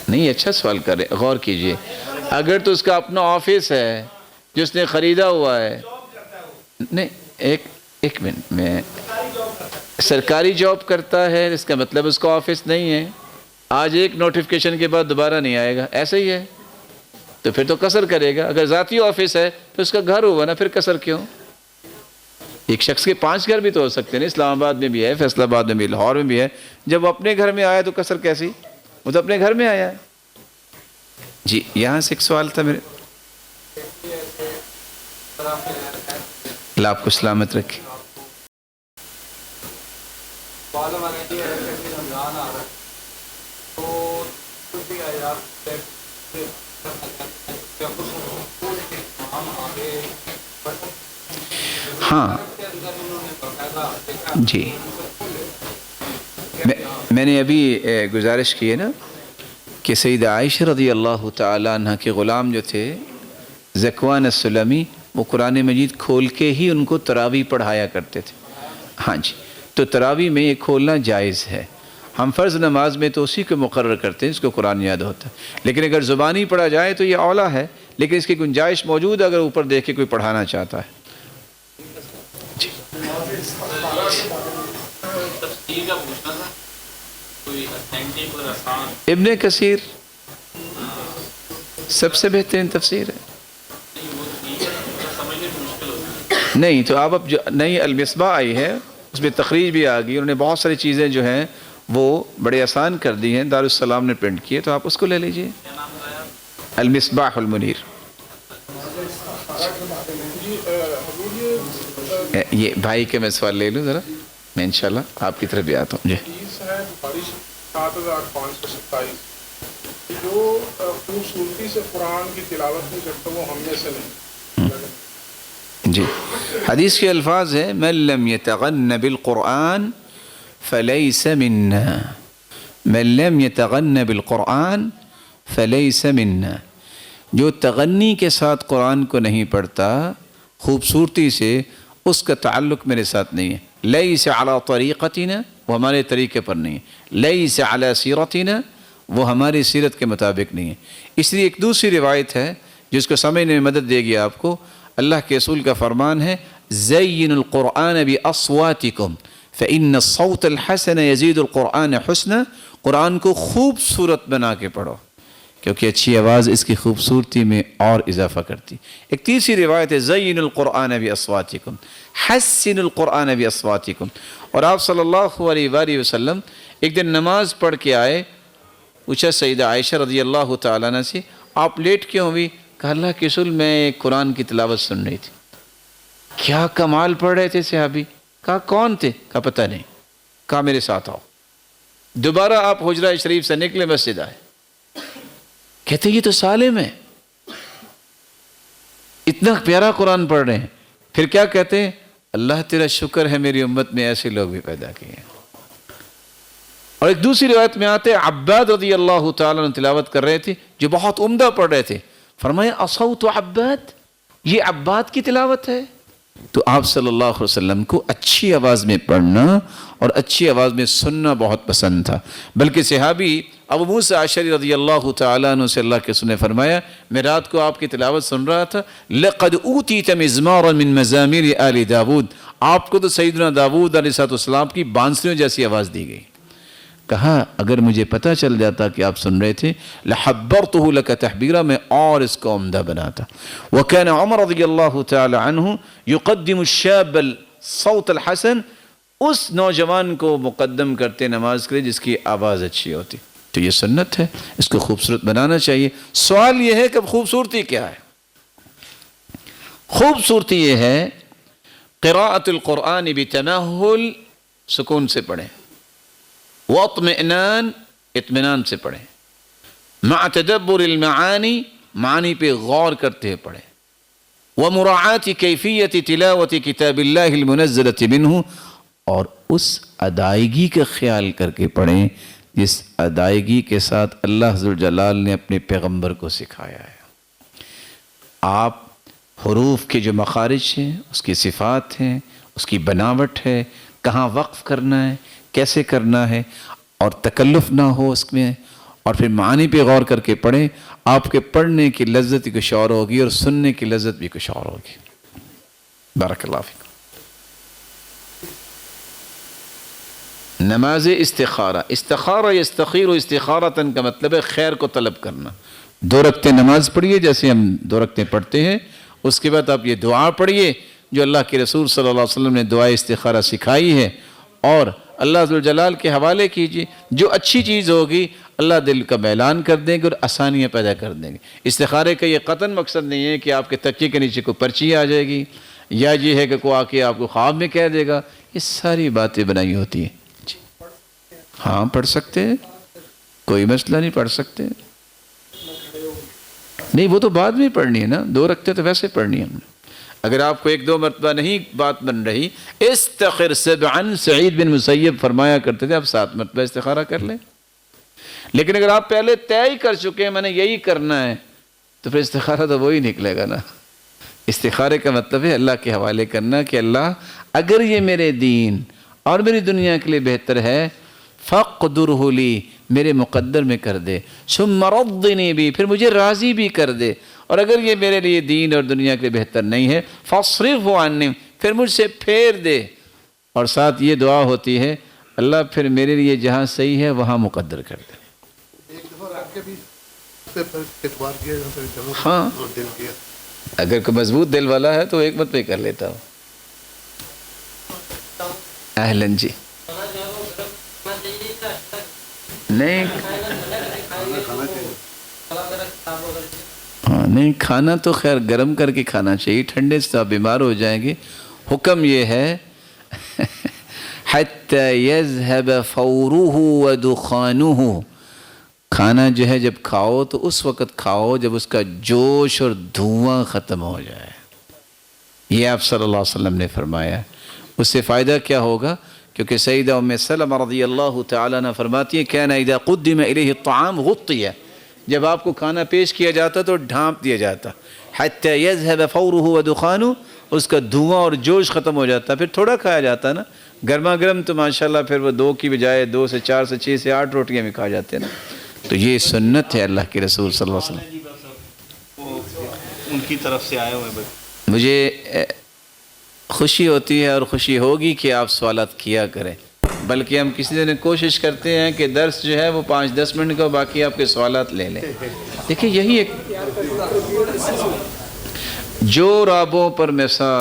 Speaker 1: نہیں اچھا سوال کریں، غور کیجئے، اگر تو اس کا اپنا آفس ہے جس نے خریدا ہوا ہے، نہیں ایک منٹ میں، سرکاری جاب کرتا ہے اس کا مطلب اس کا آفس نہیں ہے، آج ایک نوٹیفکیشن کے بعد دوبارہ نہیں آئے گا، ایسا ہی ہے تو پھر تو قصر کرے گا۔ اگر ذاتی آفس ہے تو اس کا گھر ہوا نا، پھر قصر کیوں؟ ایک شخص کے 5 گھر بھی تو ہو سکتے ہیں، اسلام آباد میں بھی ہے، فیصل آباد میں بھی، لاہور میں بھی ہے، جب وہ اپنے گھر میں آیا تو قصر کیسی؟ وہ تو اپنے گھر میں آیا ہے۔ جی یہاں سے ایک سوال تھا میرے، اللہ آپ کو سلامت رکھے۔ ہاں جی میں نے ابھی گزارش کی ہے نا کہ سیدہ عائشہ رضی اللہ تعالیٰ عنہ کے غلام جو تھے ذکوان السلمی، وہ قرآن مجید کھول کے ہی ان کو تراویح پڑھایا کرتے تھے۔ ہاں جی، تو تراویح میں یہ کھولنا جائز ہے۔ ہم فرض نماز میں تو اسی کو مقرر کرتے ہیں جس کو قرآن یاد ہوتا ہے، لیکن اگر زبانی پڑھا جائے تو یہ اولا ہے، لیکن اس کی گنجائش موجود ہے اگر اوپر دیکھ کے کوئی پڑھانا چاہتا ہے۔
Speaker 2: تفسیر کا پوچھنا تھا، کوئی اتھینٹک اور آسان
Speaker 1: ابن کثیر سب سے بہترین تفسیر ہے۔
Speaker 2: سمجھنے میں مشکل ہوتی ہے۔
Speaker 1: نہیں تو آپ اب جو نئی المصباح آئی ہے اس میں تخریج بھی آ گئی، انہوں نے بہت ساری چیزیں جو ہیں وہ بڑے آسان کر دی ہیں، دارالسلام نے پرنٹ کیے، تو آپ اس کو لے لیجئے، المصباح المنیر۔ یہ بھائی کے میں سوال لے لوں ذرا، میں انشاءاللہ آپ کی طرف بھی آتا ہوں۔ جی
Speaker 7: حدیث ہے بخاری 7527 کہ جو خوبصورتی سے قرآن کی تلاوت نہیں کرتا وہ ہم میں سے نہیں۔
Speaker 1: جی حدیث کے الفاظ ہیں من لم يتغن بالقرآن فليس منا، من لم يتغن بالقرآن فليس منا، جو تغنی کے ساتھ قرآن کو نہیں پڑھتا خوبصورتی سے، اس کا تعلق میرے ساتھ نہیں ہے۔ لیس علی طریقتنا، وہ ہمارے طریقے پر نہیں ہے، لیس علی سیرتنا، وہ ہماری سیرت کے مطابق نہیں ہے۔ اس لیے ایک دوسری روایت ہے جس کو سمجھنے میں مدد دے گی آپ کو، اللہ کے رسول کا فرمان ہے زین القرآن باصواتکم فإن الصوت الحسن یزید القرآن حسنا، قرآن کو خوبصورت بنا کے پڑھو کیونکہ اچھی آواز اس کی خوبصورتی میں اور اضافہ کرتی۔ ایک تیسری روایت ہے زین القرآن باصواتکم حسن القرآن باصواتکم، اور آپ صلی اللہ علیہ وآلہ وسلم ایک دن نماز پڑھ کے آئے، پوچھا سیدہ عائشہ رضی اللہ تعالیٰ عنہ سے آپ لیٹ کیوں ہوئی؟ کہا اللہ کے رسول میں قرآن کی تلاوت سن رہی تھی۔ کیا کمال پڑھ رہے تھے صحابی؟ کہا کون تھے؟ کہا پتہ نہیں۔ کہا میرے ساتھ آؤ۔ دوبارہ آپ حجرہ شریف سے نکلے، مسجد آئے، کہتے یہ تو سالم ہے، اتنا پیارا قرآن پڑھ رہے ہیں۔ پھر کیا کہتے ہیں؟ اللہ تیرا شکر ہے میری امت میں ایسے لوگ بھی پیدا کیے ہیں۔ اور ایک دوسری روایت میں آتے عباد رضی اللہ تعالیٰ عنہ تلاوت کر رہے تھے جو بہت عمدہ پڑھ رہے تھے، فرمایا اصوت عباد، یہ عباد کی تلاوت ہے۔ تو آپ صلی اللہ علیہ وسلم کو اچھی آواز میں پڑھنا اور اچھی آواز میں سننا بہت پسند تھا، بلکہ صحابی ابو موسیٰ اشعری رضی اللہ تعالیٰ عنہ سے اللہ کے رسول نے فرمایا میں رات کو آپ کی تلاوت سن رہا تھا، لقد اوتیت مزمارا من مزامیر آل داود، آپ کو تو سیدنا داود علیہ السلام کی بانسریوں جیسی آواز دی گئی۔ کہا اگر مجھے پتہ چل جاتا کہ آپ سن رہے تھے لحبرتہ لک تحبیرا، میں اور اس کو عمدہ بناتا۔ وکان عمر رضی اللہ تعالی عنہ یقدم الشاب الصوت الحسن، اس نوجوان کو مقدم کرتے نماز کے لیے جس کی آواز اچھی ہوتی۔ تو یہ سنت ہے، اس کو خوبصورت بنانا چاہیے۔ سوال یہ ہے کہ خوبصورتی کیا ہے؟ خوبصورتی یہ ہے قراءۃ القرآن بتمہل، سکون سے پڑھیں، واطمئنان، اطمینان سے پڑھیں، مع تدبر المعانی، معنی پہ غور کرتے ہوئے پڑھیں، ومراعات کیفیت تلاوت کتاب اللہ المنزلۃ منہ، اور اس ادائیگی کا خیال کر کے پڑھیں جس ادائیگی کے ساتھ اللہ ذوالجلال نے اپنے پیغمبر کو سکھایا ہے۔ آپ حروف کے جو مخارج ہیں، اس کی صفات ہیں، اس کی بناوٹ ہے، کہاں وقف کرنا ہے، کیسے کرنا ہے، اور تکلف نہ ہو اس میں، اور پھر معنی پہ غور کر کے پڑھیں، آپ کے پڑھنے کی لذت کچھ اور ہوگی اور سننے کی لذت بھی کچھ اور ہوگی۔ بارک اللہ فیکم۔ نماز استخارہ، استخارہ یستخیر استخارتاً کا مطلب ہے خیر کو طلب کرنا۔ 2 رکعتیں نماز پڑھیے جیسے ہم 2 رکعتیں پڑھتے ہیں، اس کے بعد آپ یہ دعا پڑھیے جو اللہ کے رسول صلی اللہ علیہ وسلم نے دعائے استخارہ سکھائی ہے، اور اللہ ذوالجلال کے حوالے کیجیے۔ جو اچھی چیز ہوگی اللہ دل کا میلان کر دیں گے اور آسانیاں پیدا کر دیں گے۔ استخارے کا یہ قطعاً مقصد نہیں ہے کہ آپ کے تکیے کے نیچے کوئی پرچی آ جائے گی، یا یہ ہے کہ کوئی آ کے آپ کو خواب میں کہہ دے گا، یہ ساری باتیں بنائی ہوتی ہیں۔ جی ہاں پڑھ سکتے ہیں، کوئی مسئلہ نہیں، پڑھ سکتے ہیں۔ نہیں وہ تو بعد میں پڑھنی ہے نا، 2 رکعتیں تو ویسے پڑھنی ہے ہم نے۔ اگر آپ کو 1-2 مرتبہ نہیں بات بن رہی، استخر سبعا، سعید بن مسیب فرمایا کرتے تھے آپ 7 مرتبہ استخارہ کر لیں۔ لیکن اگر آپ پہلے طے ہی کر چکے ہیں میں نے یہی کرنا ہے، تو پھر استخارہ تو وہی نکلے گا نا۔ استخارے کا مطلب ہے اللہ کے حوالے کرنا کہ اللہ اگر یہ میرے دین اور میری دنیا کے لیے بہتر ہے فقدرہ لی، میرے مقدر میں کر دے، ثم رضنی بھی، پھر مجھے راضی بھی کر دے، اور اگر یہ میرے لیے دین اور دنیا کے لیے بہتر نہیں ہے فاصرفہ عنی، پھر مجھ سے پھیر دے۔ اور ساتھ یہ دعا ہوتی ہے اللہ پھر میرے لیے جہاں صحیح ہے وہاں مقدر کر دے۔
Speaker 8: ایک دفعہ رکھ کے بھی اعتبار کیا جاتا ہے، چلو
Speaker 1: ہاں،
Speaker 8: دل کیا،
Speaker 1: اگر کوئی مضبوط دل والا ہے تو ایک مت پہ کر لیتا ہوں۔ اہلاً جی، نہیں ہاں، نہیں کھانا تو خیر گرم کر کے کھانا چاہیے، ٹھنڈے سے آپ بیمار ہو جائیں گے۔ حکم یہ ہے حتی یذہب فورہ ودخانہ، کھانا جو ہے جب کھاؤ تو اس وقت کھاؤ جب اس کا جوش اور دھواں ختم ہو جائے، یہ آپ صلی اللہ علیہ وسلم نے فرمایا۔ اس سے فائدہ کیا ہوگا؟ کیونکہ سیدہ ام سلمہ رضی اللہ تعالیٰ عنہ فرماتی ہے کان اذا قدم الیہ الطعام غطی، جب آپ کو کھانا پیش کیا جاتا تو ڈھانپ دیا جاتا، حتی یذہب فورہ ودخانہ، اس کا دھواں اور جوش ختم ہو جاتا، پھر تھوڑا کھایا جاتا نا، گرما گرم تو ماشاءاللہ پھر وہ 2 کی بجائے 2 سے 4 سے 6 سے 8 روٹیاں بھی کھا جاتے ہیں نا۔ تو یہ سنت ہے اللہ کے رسول صلی اللہ علیہ وسلم۔
Speaker 3: ان کی طرف سے آئے ہوئے بھائی،
Speaker 1: مجھے خوشی ہوتی ہے اور خوشی ہوگی کہ آپ سوالات کیا کریں، بلکہ ہم کسی دن کوشش کرتے ہیں کہ درس جو ہے وہ 5-10 منٹ کا، باقی آپ کے سوالات لے لیں۔ دیکھیں یہی ایک جو رابوں پر مسا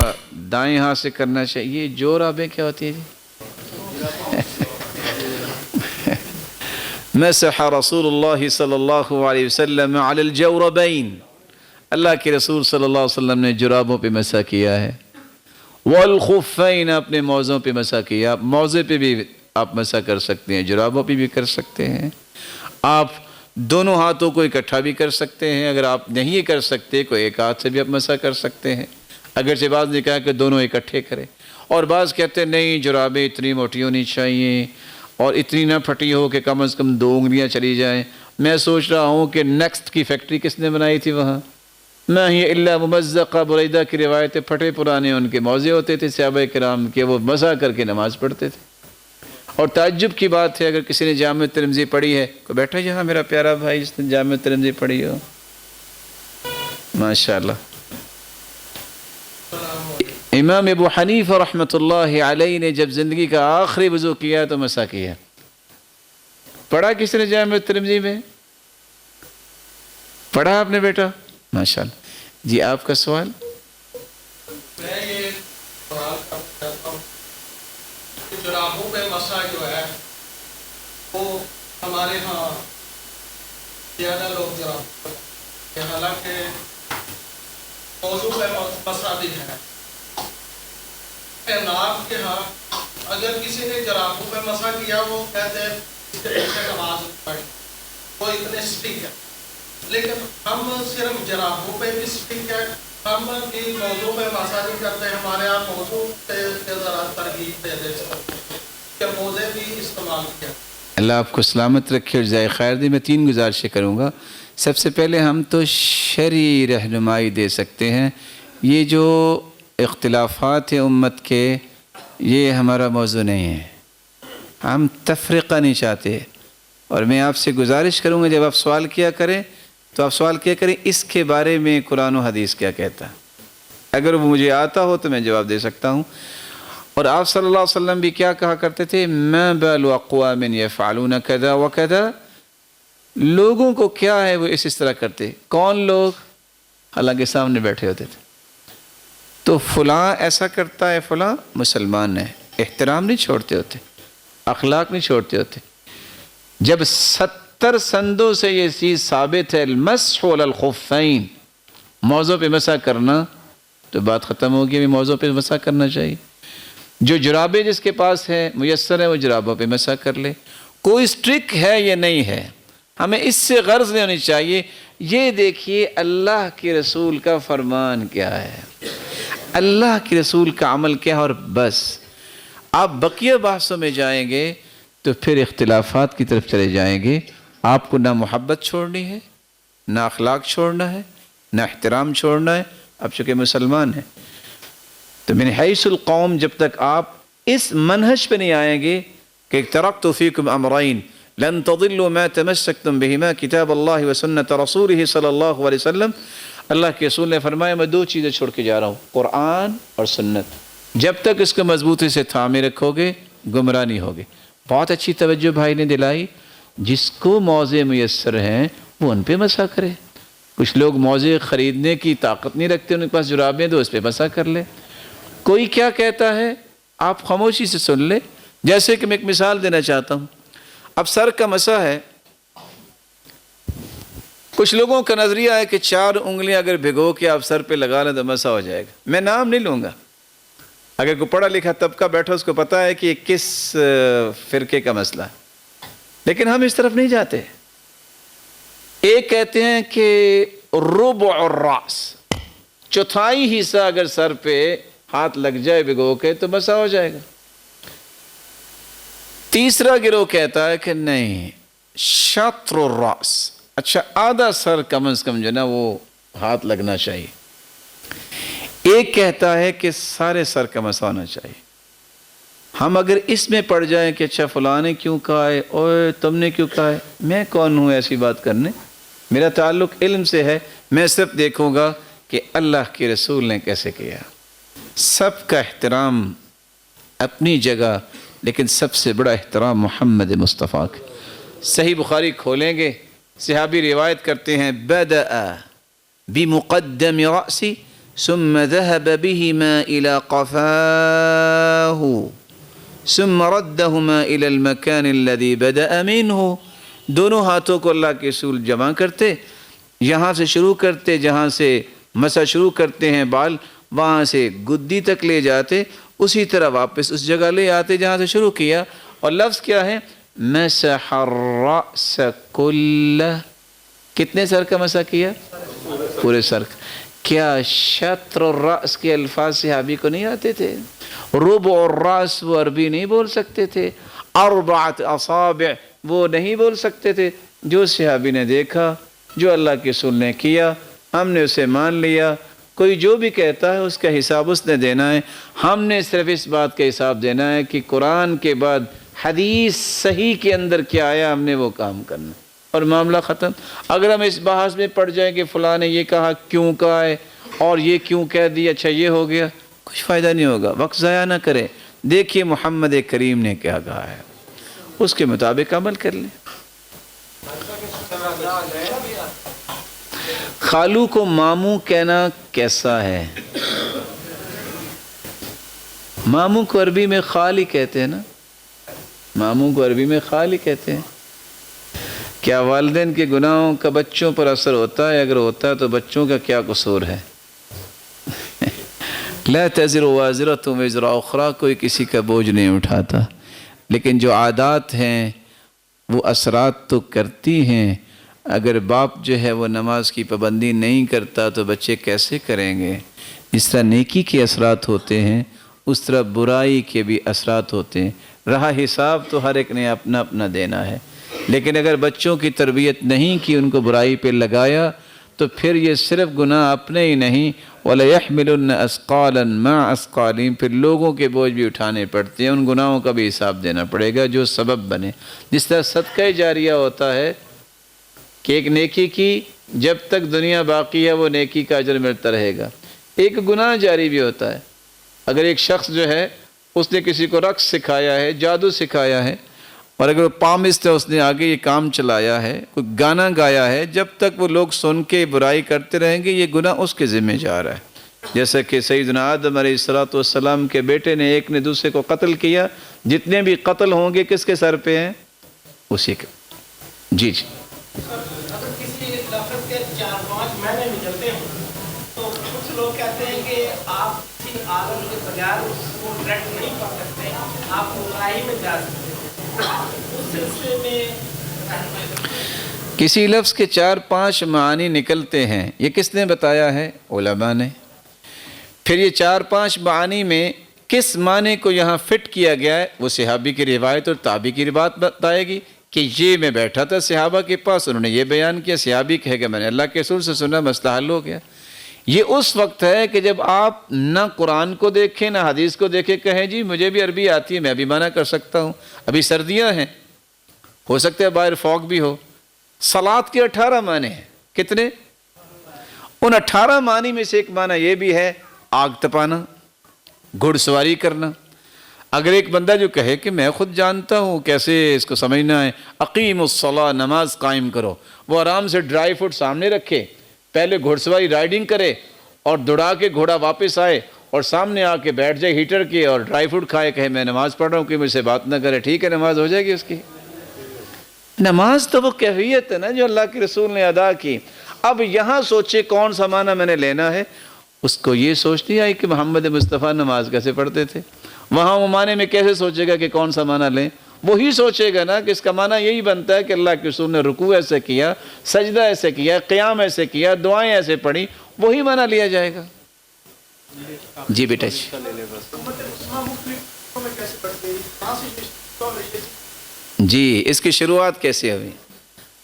Speaker 1: دائیں ہاتھ سے کرنا چاہیے۔ جو رابیں کیا ہوتی ہیں جی؟ مسح رسول اللہ صلی اللہ علیہ وسلم علی الجوربین، اللہ کے رسول صلی اللہ علیہ وسلم نے جرابوں پہ مسح کیا ہے، والخفین، اپنے موزوں پہ مسح کیا۔ موزے پہ بھی آپ مسح کر سکتے ہیں، جرابوں پہ بھی کر سکتے ہیں، آپ دونوں ہاتھوں کو اکٹھا بھی کر سکتے ہیں، اگر آپ نہیں کر سکتے کوئی ایک ہاتھ سے بھی آپ مسح کر سکتے ہیں، اگرچہ بعض نے کہا کہ دونوں اکٹھے کریں، اور بعض کہتے ہیں نہیں جرابیں اتنی موٹی ہونی چاہیے اور اتنی نہ پھٹی ہو کہ کم از کم 2 انگلیاں چلی جائیں۔ میں سوچ رہا ہوں کہ نیکسٹ کی فیکٹری کس نے بنائی تھی وہاں؟ ما ہی الا ممزقہ، بریدہ کی روایت، پھٹے پرانے ان کے موزے ہوتے تھے صحابہ کرام کے، وہ مسح کر کے نماز پڑھتے تھے۔ اور تعجب کی بات ہے اگر کسی نے جامع ترمذی پڑھی ہے، کوئی بیٹھا جہاں میرا پیارا بھائی جس نے جامع ترمذی پڑھی ہو؟ ماشاءاللہ۔ امام ابو حنیفہ رحمۃ اللہ علیہ نے جب زندگی کا آخری وضو کیا تو مسح کیا۔ پڑھا کسی نے جامع ترمذی میں؟ پڑھا آپ نے بیٹا؟ ماشاءاللہ۔ جی آپ کا سوال؟
Speaker 7: میں یہ سوال کرنا چاہتا ہوں کہ جرابوں پہ مسح جو ہے وہ ہمارے ہاں زیادہ لوگ جراب کرتے ہیں، حالانکہ موضوع پہ مسح بھی ہے۔ ناب کے ہاں اگر کسی نے جرابوں پہ مسح کیا وہ کہتے ہیں اس کے پیچھے نماز پڑھی، وہ اتنے سٹک ہے، لیکن ہم صرف جرابوں پہ بھی سٹک ہے، ہم بھی موضوع پہ مسح نہیں کرتے۔ ہمارے آپ موضوع پہ ذرا ترغیب دے سکتے کہ موزے بھی استعمال کیا۔
Speaker 1: اللہ آپ کو سلامت رکھے اور جزائے خیر دے۔ میں 3 گزارشیں کروں گا۔ سب سے پہلے ہم تو شرعی رہنمائی دے سکتے ہیں، یہ جو اختلافات ہیں امت کے یہ ہمارا موضوع نہیں ہے، ہم تفرقہ نہیں چاہتے، اور میں آپ سے گزارش کروں گا جب آپ سوال کیا کریں تو آپ سوال کیا کریں اس کے بارے میں قرآن و حدیث کیا کہتا ہے، اگر وہ مجھے آتا ہو تو میں جواب دے سکتا ہوں۔ اور آپ صلی اللہ علیہ وسلم بھی کیا کہا کرتے تھے؟ ما بال اقوام یفعلون کذا وکذا، لوگوں کو کیا ہے وہ اس طرح کرتے، کون لوگ؟ حالانکہ سامنے بیٹھے ہوتے تھے، تو فلاں ایسا کرتا ہے، فلاں مسلمان ہے، احترام نہیں چھوڑتے ہوتے، اخلاق نہیں چھوڑتے ہوتے۔ جب 70 سندوں سے یہ چیز ثابت ہے المسح علی الخفین، موضوع پہ مسح کرنا، تو بات ختم ہوگی، بھی موضوع پہ مسح کرنا چاہیے۔ جو جرابیں جس کے پاس ہے میسر ہے وہ جرابوں پہ مسح کر لے، کوئی سٹرک ہے یہ نہیں ہے، ہمیں اس سے غرض نہیں ہونی چاہیے یہ دیکھیے اللہ کے رسول کا فرمان کیا ہے، اللہ کے رسول کا عمل کیا ہے، اور بس۔ آپ بقیہ بحثوں میں جائیں گے تو پھر اختلافات کی طرف چلے جائیں گے، آپ کو نہ محبت چھوڑنی ہے، نہ اخلاق چھوڑنا ہے، نہ احترام چھوڑنا ہے، اب چونکہ مسلمان ہیں۔ تو من حیث القوم جب تک آپ اس منہج پہ نہیں آئیں گے کہ ترکت فیکم امرین لن تضلوا ما تمسکتم بہما کتاب اللہ و سنت رسولہ صلی اللہ علیہ وسلم. اللہ کے رسول نے فرمایا میں 2 چیزیں چھوڑ کے جا رہا ہوں، قرآن اور سنت. جب تک اس کو مضبوطی سے تھامے رکھو گے گمراہ نہیں ہوگے. بہت اچھی توجہ بھائی نے دلائی. جس کو موزے میسر ہیں وہ ان پہ مسح کرے. کچھ لوگ موزے خریدنے کی طاقت نہیں رکھتے، ان کے پاس جرابیں تو اس پہ مسح کر لے. کوئی کیا کہتا ہے آپ خاموشی سے سن لے. جیسے کہ میں ایک مثال دینا چاہتا ہوں. اب سر کا مسح ہے، کچھ لوگوں کا نظریہ ہے کہ 4 انگلیاں اگر بھگو کے آپ سر پہ لگا لیں تو مسح ہو جائے گا. میں نام نہیں لوں گا، اگر کوئی پڑھا لکھا طبقہ بیٹھا اس کو پتہ ہے کہ یہ کس فرقے کا مسئلہ ہے. لیکن ہم اس طرف نہیں جاتے. ایک کہتے ہیں کہ ربع الراس، 1/4 حصہ اگر سر پہ ہاتھ لگ جائے بھگو کے تو مسح ہو جائے گا. تیسرا گروہ کہتا ہے کہ نہیں، شطر الراس، اچھا آدھا سر کم از کم جو نا وہ ہاتھ لگنا چاہیے. ایک کہتا ہے کہ سارے سر کا مسح ہونا چاہیے. ہم اگر اس میں پڑ جائیں کہ اچھا فلاں نے کیوں کہا ہے اور تم نے کیوں کہا ہے، میں کون ہوں ایسی بات کرنے. میرا تعلق علم سے ہے. میں صرف دیکھوں گا کہ اللہ کے رسول نے کیسے کیا. سب کا احترام اپنی جگہ، لیکن سب سے بڑا احترام محمد مصطفیٰ کا. صحیح بخاری کھولیں گے، صحابی روایت کرتے ہیں بدأ بمقدم رأسی ثم ذهب بهما إلى قفاه ثم ردهما إلى المكان الذي بدأ منه. دونوں ہاتھوں کو اللہ کے رسول جمع کرتے، یہاں سے شروع کرتے، جہاں سے مسح شروع کرتے ہیں بال، وہاں سے گدی تک لے جاتے، اسی طرح واپس اس جگہ لے آتے جہاں سے شروع کیا. اور لفظ کیا ہے؟ مسح الرأس کلہ. کتنے سر کا مسح کیا؟ پورے سر کا. کیا شطر الرأس کے الفاظ صحابی کو نہیں آتے تھے؟ ربع الراس وہ عربی نہیں بول سکتے تھے؟ 4 اصابع وہ نہیں بول سکتے تھے؟ جو صحابی نے دیکھا، جو اللہ کے رسول نے کیا، ہم نے اسے مان لیا. کوئی جو بھی کہتا ہے اس کا حساب اس نے دینا ہے. ہم نے صرف اس بات کا حساب دینا ہے کہ قرآن کے بعد حدیث صحیح کے اندر کیا آیا، ہم نے وہ کام کرنا اور معاملہ ختم. اگر ہم اس بحث میں پڑ جائیں کہ فلاں نے یہ کہا، کیوں کہا ہے اور یہ کیوں کہہ دیا، اچھا یہ ہو گیا، کچھ فائدہ نہیں ہوگا. وقت ضائع نہ کریں. دیکھیے محمد کریم نے کیا کہا ہے، اس کے مطابق عمل کر لیں. خالو کو ماموں کہنا کیسا ہے؟ ماموں کو عربی میں خال ہی کہتے ہیں نا. ماموں کو عربی میں خال ہی کہتے ہیں. کیا والدین کے گناہوں کا بچوں پر اثر ہوتا ہے؟ اگر ہوتا ہے تو بچوں کا کیا قصور ہے؟ لا تزر وازرۃ وزر اخری، کوئی کسی کا بوجھ نہیں اٹھاتا. لیکن جو عادات ہیں وہ اثرات تو کرتی ہیں. اگر باپ جو ہے وہ نماز کی پابندی نہیں کرتا تو بچے کیسے کریں گے؟ جس طرح نیکی کے اثرات ہوتے ہیں اس طرح برائی کے بھی اثرات ہوتے ہیں. رہا حساب تو ہر ایک نے اپنا اپنا دینا ہے. لیکن اگر بچوں کی تربیت نہیں کی، ان کو برائی پہ لگایا، تو پھر یہ صرف گناہ اپنے ہی نہیں، وَلَيَحْمِلُنَّ أَثْقَالًا مَعَ أَثْقَالِهِمْ، پھر لوگوں کے بوجھ بھی اٹھانے پڑتے ہیں. ان گناہوں کا بھی حساب دینا پڑے گا جو سبب بنے. جس طرح صدقہ جاریہ ہوتا ہے کہ ایک نیکی کی جب تک دنیا باقی ہے وہ نیکی کا اجر ملتا رہے گا. ایک گناہ جاری بھی ہوتا ہے. اگر ایک شخص جو ہے اس نے کسی کو رقص سکھایا ہے، جادو سکھایا ہے، اور اگر وہ پامست ہے، اس نے آگے یہ کام چلایا ہے، کوئی گانا گایا ہے، جب تک وہ لوگ سن کے برائی کرتے رہیں گے یہ گناہ اس کے ذمہ جا رہا ہے. جیسا کہ سیدنا آدم علیہ السلام کے بیٹے نے ایک نے دوسرے کو قتل کیا، جتنے بھی قتل ہوں گے کس کے سر پہ ہیں؟ اسی کے. جی جی.
Speaker 6: اگر کسی لفظ کے 4-5 معنی نکلتے ہیں تو کچھ لوگ کہتے ہیں کہ آپ کسی عالم کے بغیر اس کو ڈائریکٹ نہیں پڑھ سکتے، آپ گمراہی میں جا سکتے ہیں. اس سلسلے میں
Speaker 1: کسی لفظ کے 4-5 معانی نکلتے ہیں، یہ کس نے بتایا ہے؟ علماء نے. پھر یہ 4-5 معانی میں کس معنی کو یہاں فٹ کیا گیا ہے وہ صحابی کی روایت اور تابعی کی روایت بتائے گی کہ یہ میں بیٹھا تھا صحابہ کے پاس، انہوں نے یہ بیان کیا، صحابی کہے گا میں نے اللہ کے رسول سے سنا، مسئلہ حل ہو گیا. یہ اس وقت ہے کہ جب آپ نہ قرآن کو دیکھیں نہ حدیث کو دیکھیں، کہیں جی مجھے بھی عربی آتی ہے، میں بھی معنی کر سکتا ہوں، ابھی سردیاں ہیں، ہو سکتا ہے باہر فوگ بھی ہو۔ صلاۃ کے 18 معنی ہیں، کتنے؟ ان 18 معنی میں سے ایک معنی یہ بھی ہے آگ تپانا، گھڑ سواری کرنا۔ اگر ایک بندہ جو کہے کہ میں خود جانتا ہوں کیسے اس کو سمجھنا ہے، اقیم الصلاۃ، نماز قائم کرو، وہ آرام سے ڈرائی فروٹ سامنے رکھے، پہلے گھڑ سواری رائڈنگ کرے اور دوڑا کے گھوڑا واپس آئے اور سامنے آ کے بیٹھ جائے ہیٹر کے اور ڈرائی فروٹ کھائے، کہے میں نماز پڑھ رہا ہوں، کہ مجھ سے بات نہ کرے، ٹھیک ہے نماز ہو جائے گی اس کی؟ نماز تو وہ کیفیت ہے نا جو اللہ کے رسول نے ادا کی۔ اب یہاں سوچے کون سا معنی میں نے لینا ہے، اس کو یہ سوچ نہیں آئی کہ محمد مصطفیٰ نماز کیسے پڑھتے تھے، وہاں وہ معنی میں کیسے سوچے گا کہ کون سا معنی لیں؟ وہی سوچے گا نا کہ اس کا معنی یہی بنتا ہے کہ اللہ کے رسول نے رکوع ایسے کیا، سجدہ ایسے کیا، قیام ایسے کیا، دعائیں ایسے پڑھی، وہی معنی لیا جائے گا۔ جی بیٹا جی جی، اس کی شروعات کیسے ہوئی؟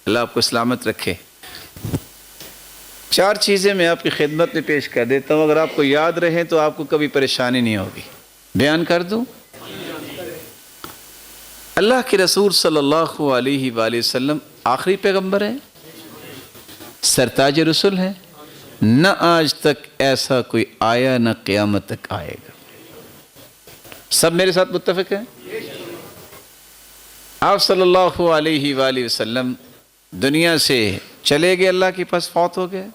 Speaker 1: اللہ آپ کو سلامت رکھے۔ 4 چیزیں میں آپ کی خدمت میں پیش کر دیتا ہوں، اگر آپ کو یاد رہیں تو آپ کو کبھی پریشانی نہیں ہوگی۔ بیان کر دوں؟ اللہ کے رسول صلی اللہ علیہ وآلہ وسلم آخری پیغمبر ہیں، سرتاج رسول ہیں، نہ آج تک ایسا کوئی آیا نہ قیامت تک آئے گا۔ سب میرے ساتھ متفق ہیں؟ آپ صلی اللہ علیہ وآلہ وسلم دنیا سے چلے گئے، اللہ کے پاس فوت ہو گئے۔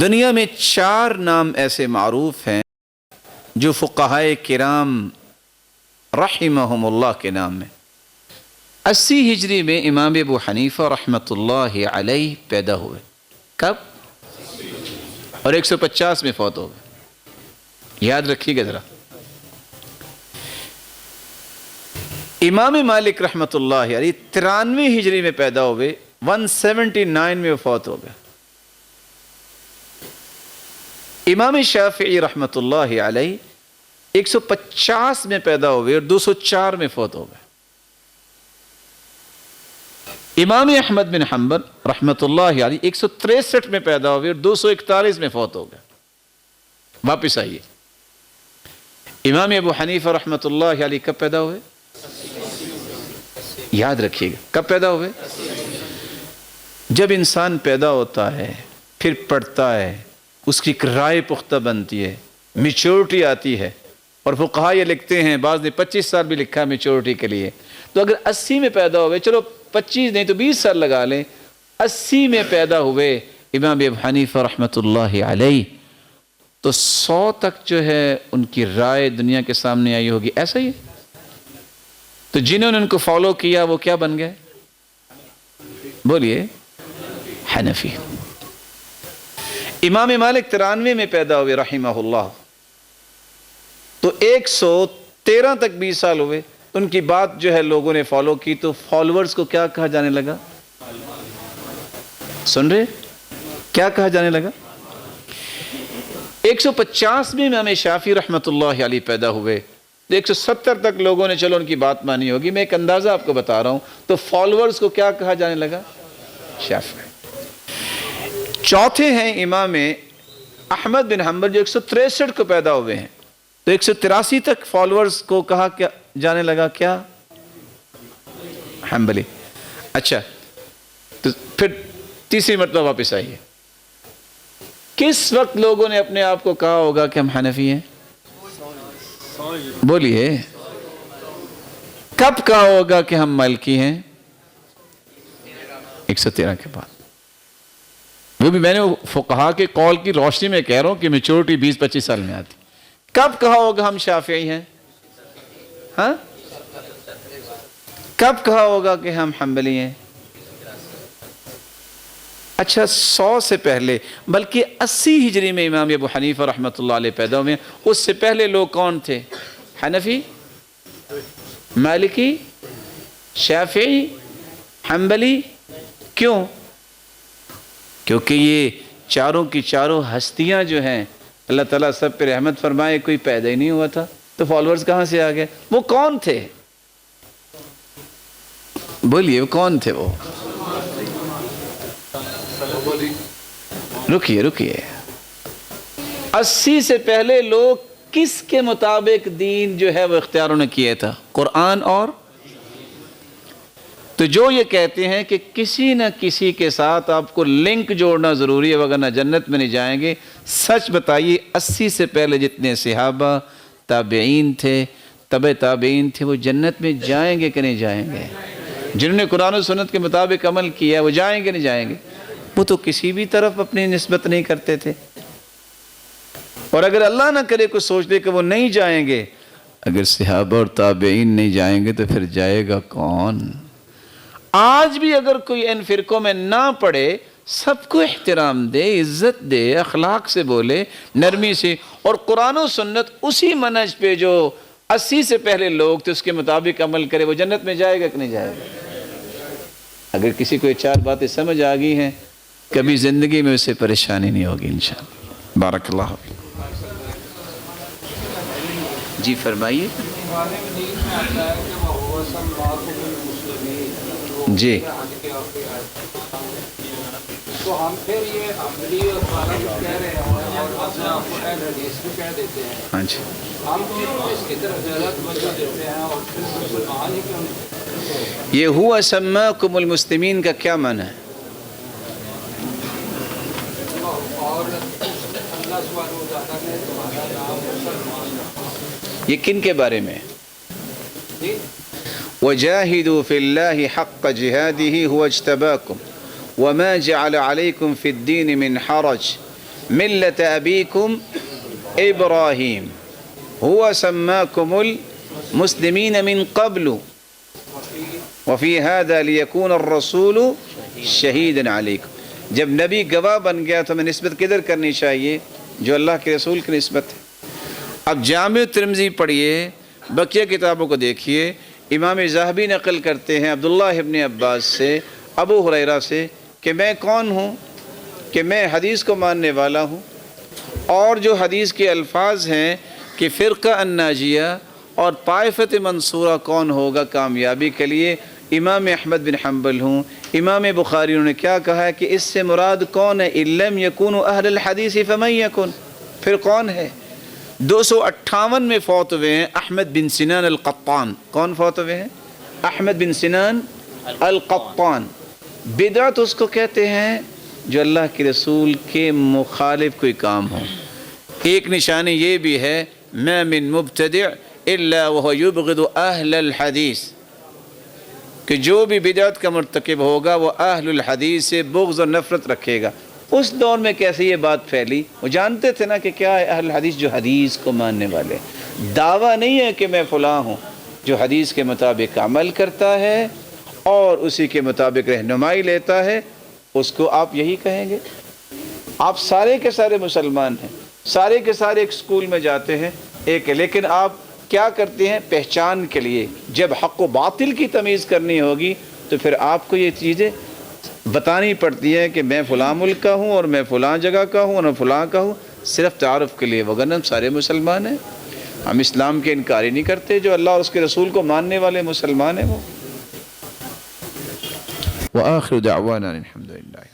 Speaker 1: دنیا میں 4 نام ایسے معروف ہیں جو فقہائے کرام رحمہم اللہ کے نام میں۔ 80 ہجری میں امام ابو حنیفہ رحمۃ اللہ علیہ پیدا ہوئے، کب؟ اور 150 میں فوت ہو گئے، یاد رکھیے گا ذرا۔ امام مالک رحمۃ اللہ علیہ 93 ہجری میں پیدا ہوئے، 179 میں فوت ہو گئے۔ امام شافعی رحمۃ اللہ علیہ 150 میں پیدا ہوئے اور 204 میں فوت ہو گئے۔ امام احمد بن حنبل رحمۃ اللہ علیہ 163 میں پیدا ہوئے اور 241 میں فوت ہو گئے۔ واپس آئیے، امام ابو حنیفہ رحمۃ اللہ علیہ کب پیدا ہوئے؟ یاد رکھیے گا، کب پیدا ہوئے؟ جب انسان پیدا ہوتا ہے، پھر پڑھتا ہے، اس کی ایک رائے پختہ بنتی ہے، میچورٹی آتی ہے، اور فقہا یہ لکھتے ہیں، بعض نے 25 سال بھی لکھا ہے میچورٹی کے لیے، تو اگر 80 میں پیدا ہوئے، چلو 25 نہیں تو 20 سال لگا لیں، 80 میں پیدا ہوئے امام ابو حنیفہ رحمۃ اللہ علیہ، تو 100 تک جو ہے ان کی رائے دنیا کے سامنے آئی ہوگی، ایسا ہی ہے؟ تو جنہوں نے ان کو فالو کیا وہ کیا بن گئے؟ بولیے، حنفی۔ امام مالک 93 میں پیدا ہوئے رحمہ اللہ، تو 113 تک 20 سال ہوئے، ان کی بات جو ہے لوگوں نے فالو کی، تو فالورز کو کیا کہا جانے لگا؟ سن رہے؟ کیا کہا جانے لگا؟ 150 میں امام شافعی رحمۃ اللہ علیہ پیدا ہوئے، تو 170 تک لوگوں نے چلو ان کی بات مانی ہوگی، میں ایک اندازہ آپ کو بتا رہا ہوں، تو فالورز کو کیا کہا جانے لگا؟ شافعی۔ چوتھے ہیں امام احمد بن حنبل جو 163 کو پیدا ہوئے ہیں، تو 183 تک فالورز کو کہا کیا جانے لگا؟ کیا؟ حنبلی۔ اچھا، تو پھر تیسری مرتبہ واپس آئیے، کس وقت لوگوں نے اپنے آپ کو کہا ہوگا کہ ہم حنفی ہیں؟ بولیے، کب کہا ہوگا کہ ہم مالکی ہیں؟ 113 کے بعد۔ وہ بھی میں نے فقہا کے قول کی روشنی میں کہہ رہا ہوں کہ میچورٹی 20-25 سال میں آتی۔ کب کہا ہوگا ہم شافعی ہیں؟ ہاں؟ کب کہا ہوگا کہ ہم حنبلی ہیں؟ اچھا، 100 سے پہلے، بلکہ 80 ہجری میں امام ابو حنیفہ رحمۃ اللہ علیہ پیدا ہوئے، اس سے پہلے لوگ کون تھے؟ حنفی، مالکی، شافعی، حنبلی۔ کیوں؟ کیونکہ یہ چاروں کی چاروں ہستیاں جو ہیں، اللہ تعالیٰ سب پہ رحمت فرمائے، کوئی پیدا ہی نہیں ہوا تھا، تو فالورز کہاں سے آ گئے؟ وہ کون تھے؟ بولیے، وہ کون تھے؟ وہ رکیے 80 سے پہلے لوگ کس کے مطابق دین جو ہے وہ اختیاروں نے کیا تھا؟ قرآن اور تو جو یہ کہتے ہیں کہ کسی نہ کسی کے ساتھ آپ کو لنک جوڑنا ضروری ہے وگرنہ جنت میں نہیں جائیں گے، سچ بتائیے 80 سے پہلے جتنے صحابہ تابعین تھے تبع تابعین تھے وہ جنت میں جائیں گے کہ نہیں جائیں گے؟ جنہوں نے قرآن و سنت کے مطابق عمل کیا وہ جائیں گے نہیں جائیں گے؟ وہ تو کسی بھی طرف اپنی نسبت نہیں کرتے تھے، اور اگر اللہ نہ کرے کوئی سوچ لے کہ وہ نہیں جائیں گے، اگر صحابہ اور تابعین نہیں جائیں گے تو پھر جائے گا کون؟ آج بھی اگر کوئی ان فرقوں میں نہ پڑے، سب کو احترام دے، عزت دے، اخلاق سے بولے، نرمی سے، اور قرآن و سنت اسی منہج پہ جو 80 سے پہلے لوگ تھے اس کے مطابق عمل کرے، وہ جنت میں جائے گا کہ نہیں جائے گا؟ اگر کسی کو یہ 4 باتیں سمجھ آ گئی ہیں، کبھی زندگی میں اسے پریشانی نہیں ہوگی انشاءاللہ۔ بارک اللہ فیک۔ جی فرمائیے۔ جی
Speaker 4: تو ہم پھر یہ عملی اور فارغ کہہ رہے ہیں اور اپنے آپ کو اہل حدیث بھی کہہ دیتے ہیں،
Speaker 1: ہاں جی،
Speaker 4: ہم پھر اس کی طرف زیادہ توجہ دیتے ہیں اور پھر مسلمان ہی کیوں نہیں؟
Speaker 1: یہ ہوا سماکم المسلمین کا کیا معنی ہے؟
Speaker 4: اور اللہ سبحانہ و تعالیٰ نے تمہارا نام مسلمان رکھا،
Speaker 1: یہ کن کے بارے میں؟
Speaker 4: جی
Speaker 1: وَجَاهِدُوا فِي اللَّهِ حَقَّ جِهَادِهِ هُوَ اجْتَبَاكُمْ وَمَا جَعَلَ عَلَيْكُمْ فِي الدِّينِ مِنْ حَرَجٍ مِلَّةَ أَبِيكُمْ إِبْرَاهِيمَ هُوَ سَمَّاكُمُ الْمُسْلِمِينَ مِنْ قَبْلُ وَفِي هَذَا لِيَكُونَ الرَّسُولُ شَهِيدًا عَلَيْكُمْ۔ جب نبی گواہ بن گیا تو ہمیں نسبت کدھر کرنی چاہیے؟ جو اللہ کے رسول کی نسبت ہے۔ اب جامع ترمذی پڑھیے، بقیہ کتابوں کو دیکھیے، امام ذہبی نقل کرتے ہیں عبداللہ ابن عباس سے، ابو ہریرہ سے، کہ میں کون ہوں؟ کہ میں حدیث کو ماننے والا ہوں، اور جو حدیث کے الفاظ ہیں کہ فرقہ الناجیہ اور طائفۃ منصورہ کون ہوگا کامیابی کے لیے، امام احمد بن حنبل ہوں، امام بخاری انہوں نے کیا کہا ہے کہ اس سے مراد کون ہے؟ اِلَّمْ يَكُونُوا أَهْلَ الْحَدِيثِ فَمَنْ يَكُنْ، پھر کون ہے؟ 258 میں فوت ہوئے ہیں احمد بن سنان القطان۔ کون فوت ہوئے ہیں؟ احمد بن سنان القطان۔ بدعت اس کو کہتے ہیں جو اللہ کے رسول کے مخالف کوئی کام ہو۔ ایک نشانی یہ بھی ہے ما من مبتدع الا وهو يبغض اہل الحدیث، کہ جو بھی بدعت کا مرتکب ہوگا وہ اہل الحدیث سے بغض اور نفرت رکھے گا۔ اس دور میں کیسے یہ بات پھیلی؟ وہ جانتے تھے نا کہ کیا ہے اہل حدیث؟ جو حدیث کو ماننے والے۔ دعویٰ نہیں ہے کہ میں فلاں ہوں، جو حدیث کے مطابق عمل کرتا ہے اور اسی کے مطابق رہنمائی لیتا ہے، اس کو آپ یہی کہیں گے؟ آپ سارے کے سارے مسلمان ہیں، سارے کے سارے ایک سکول میں جاتے ہیں، ایک ہے، لیکن آپ کیا کرتے ہیں؟ پہچان کے لیے جب حق و باطل کی تمیز کرنی ہوگی تو پھر آپ کو یہ چیزیں بتانی پڑتی ہے کہ میں فلاں ملک کا ہوں اور میں فلاں جگہ کا ہوں اور میں فلاں کا ہوں، صرف تعارف کے لیے، وگرنہ ہم سارے مسلمان ہیں۔ ہم اسلام کے انکار ہی نہیں کرتے، جو اللہ اور اس کے رسول کو ماننے والے مسلمان ہیں وہ۔ وآخر دعوانا الحمدللہ۔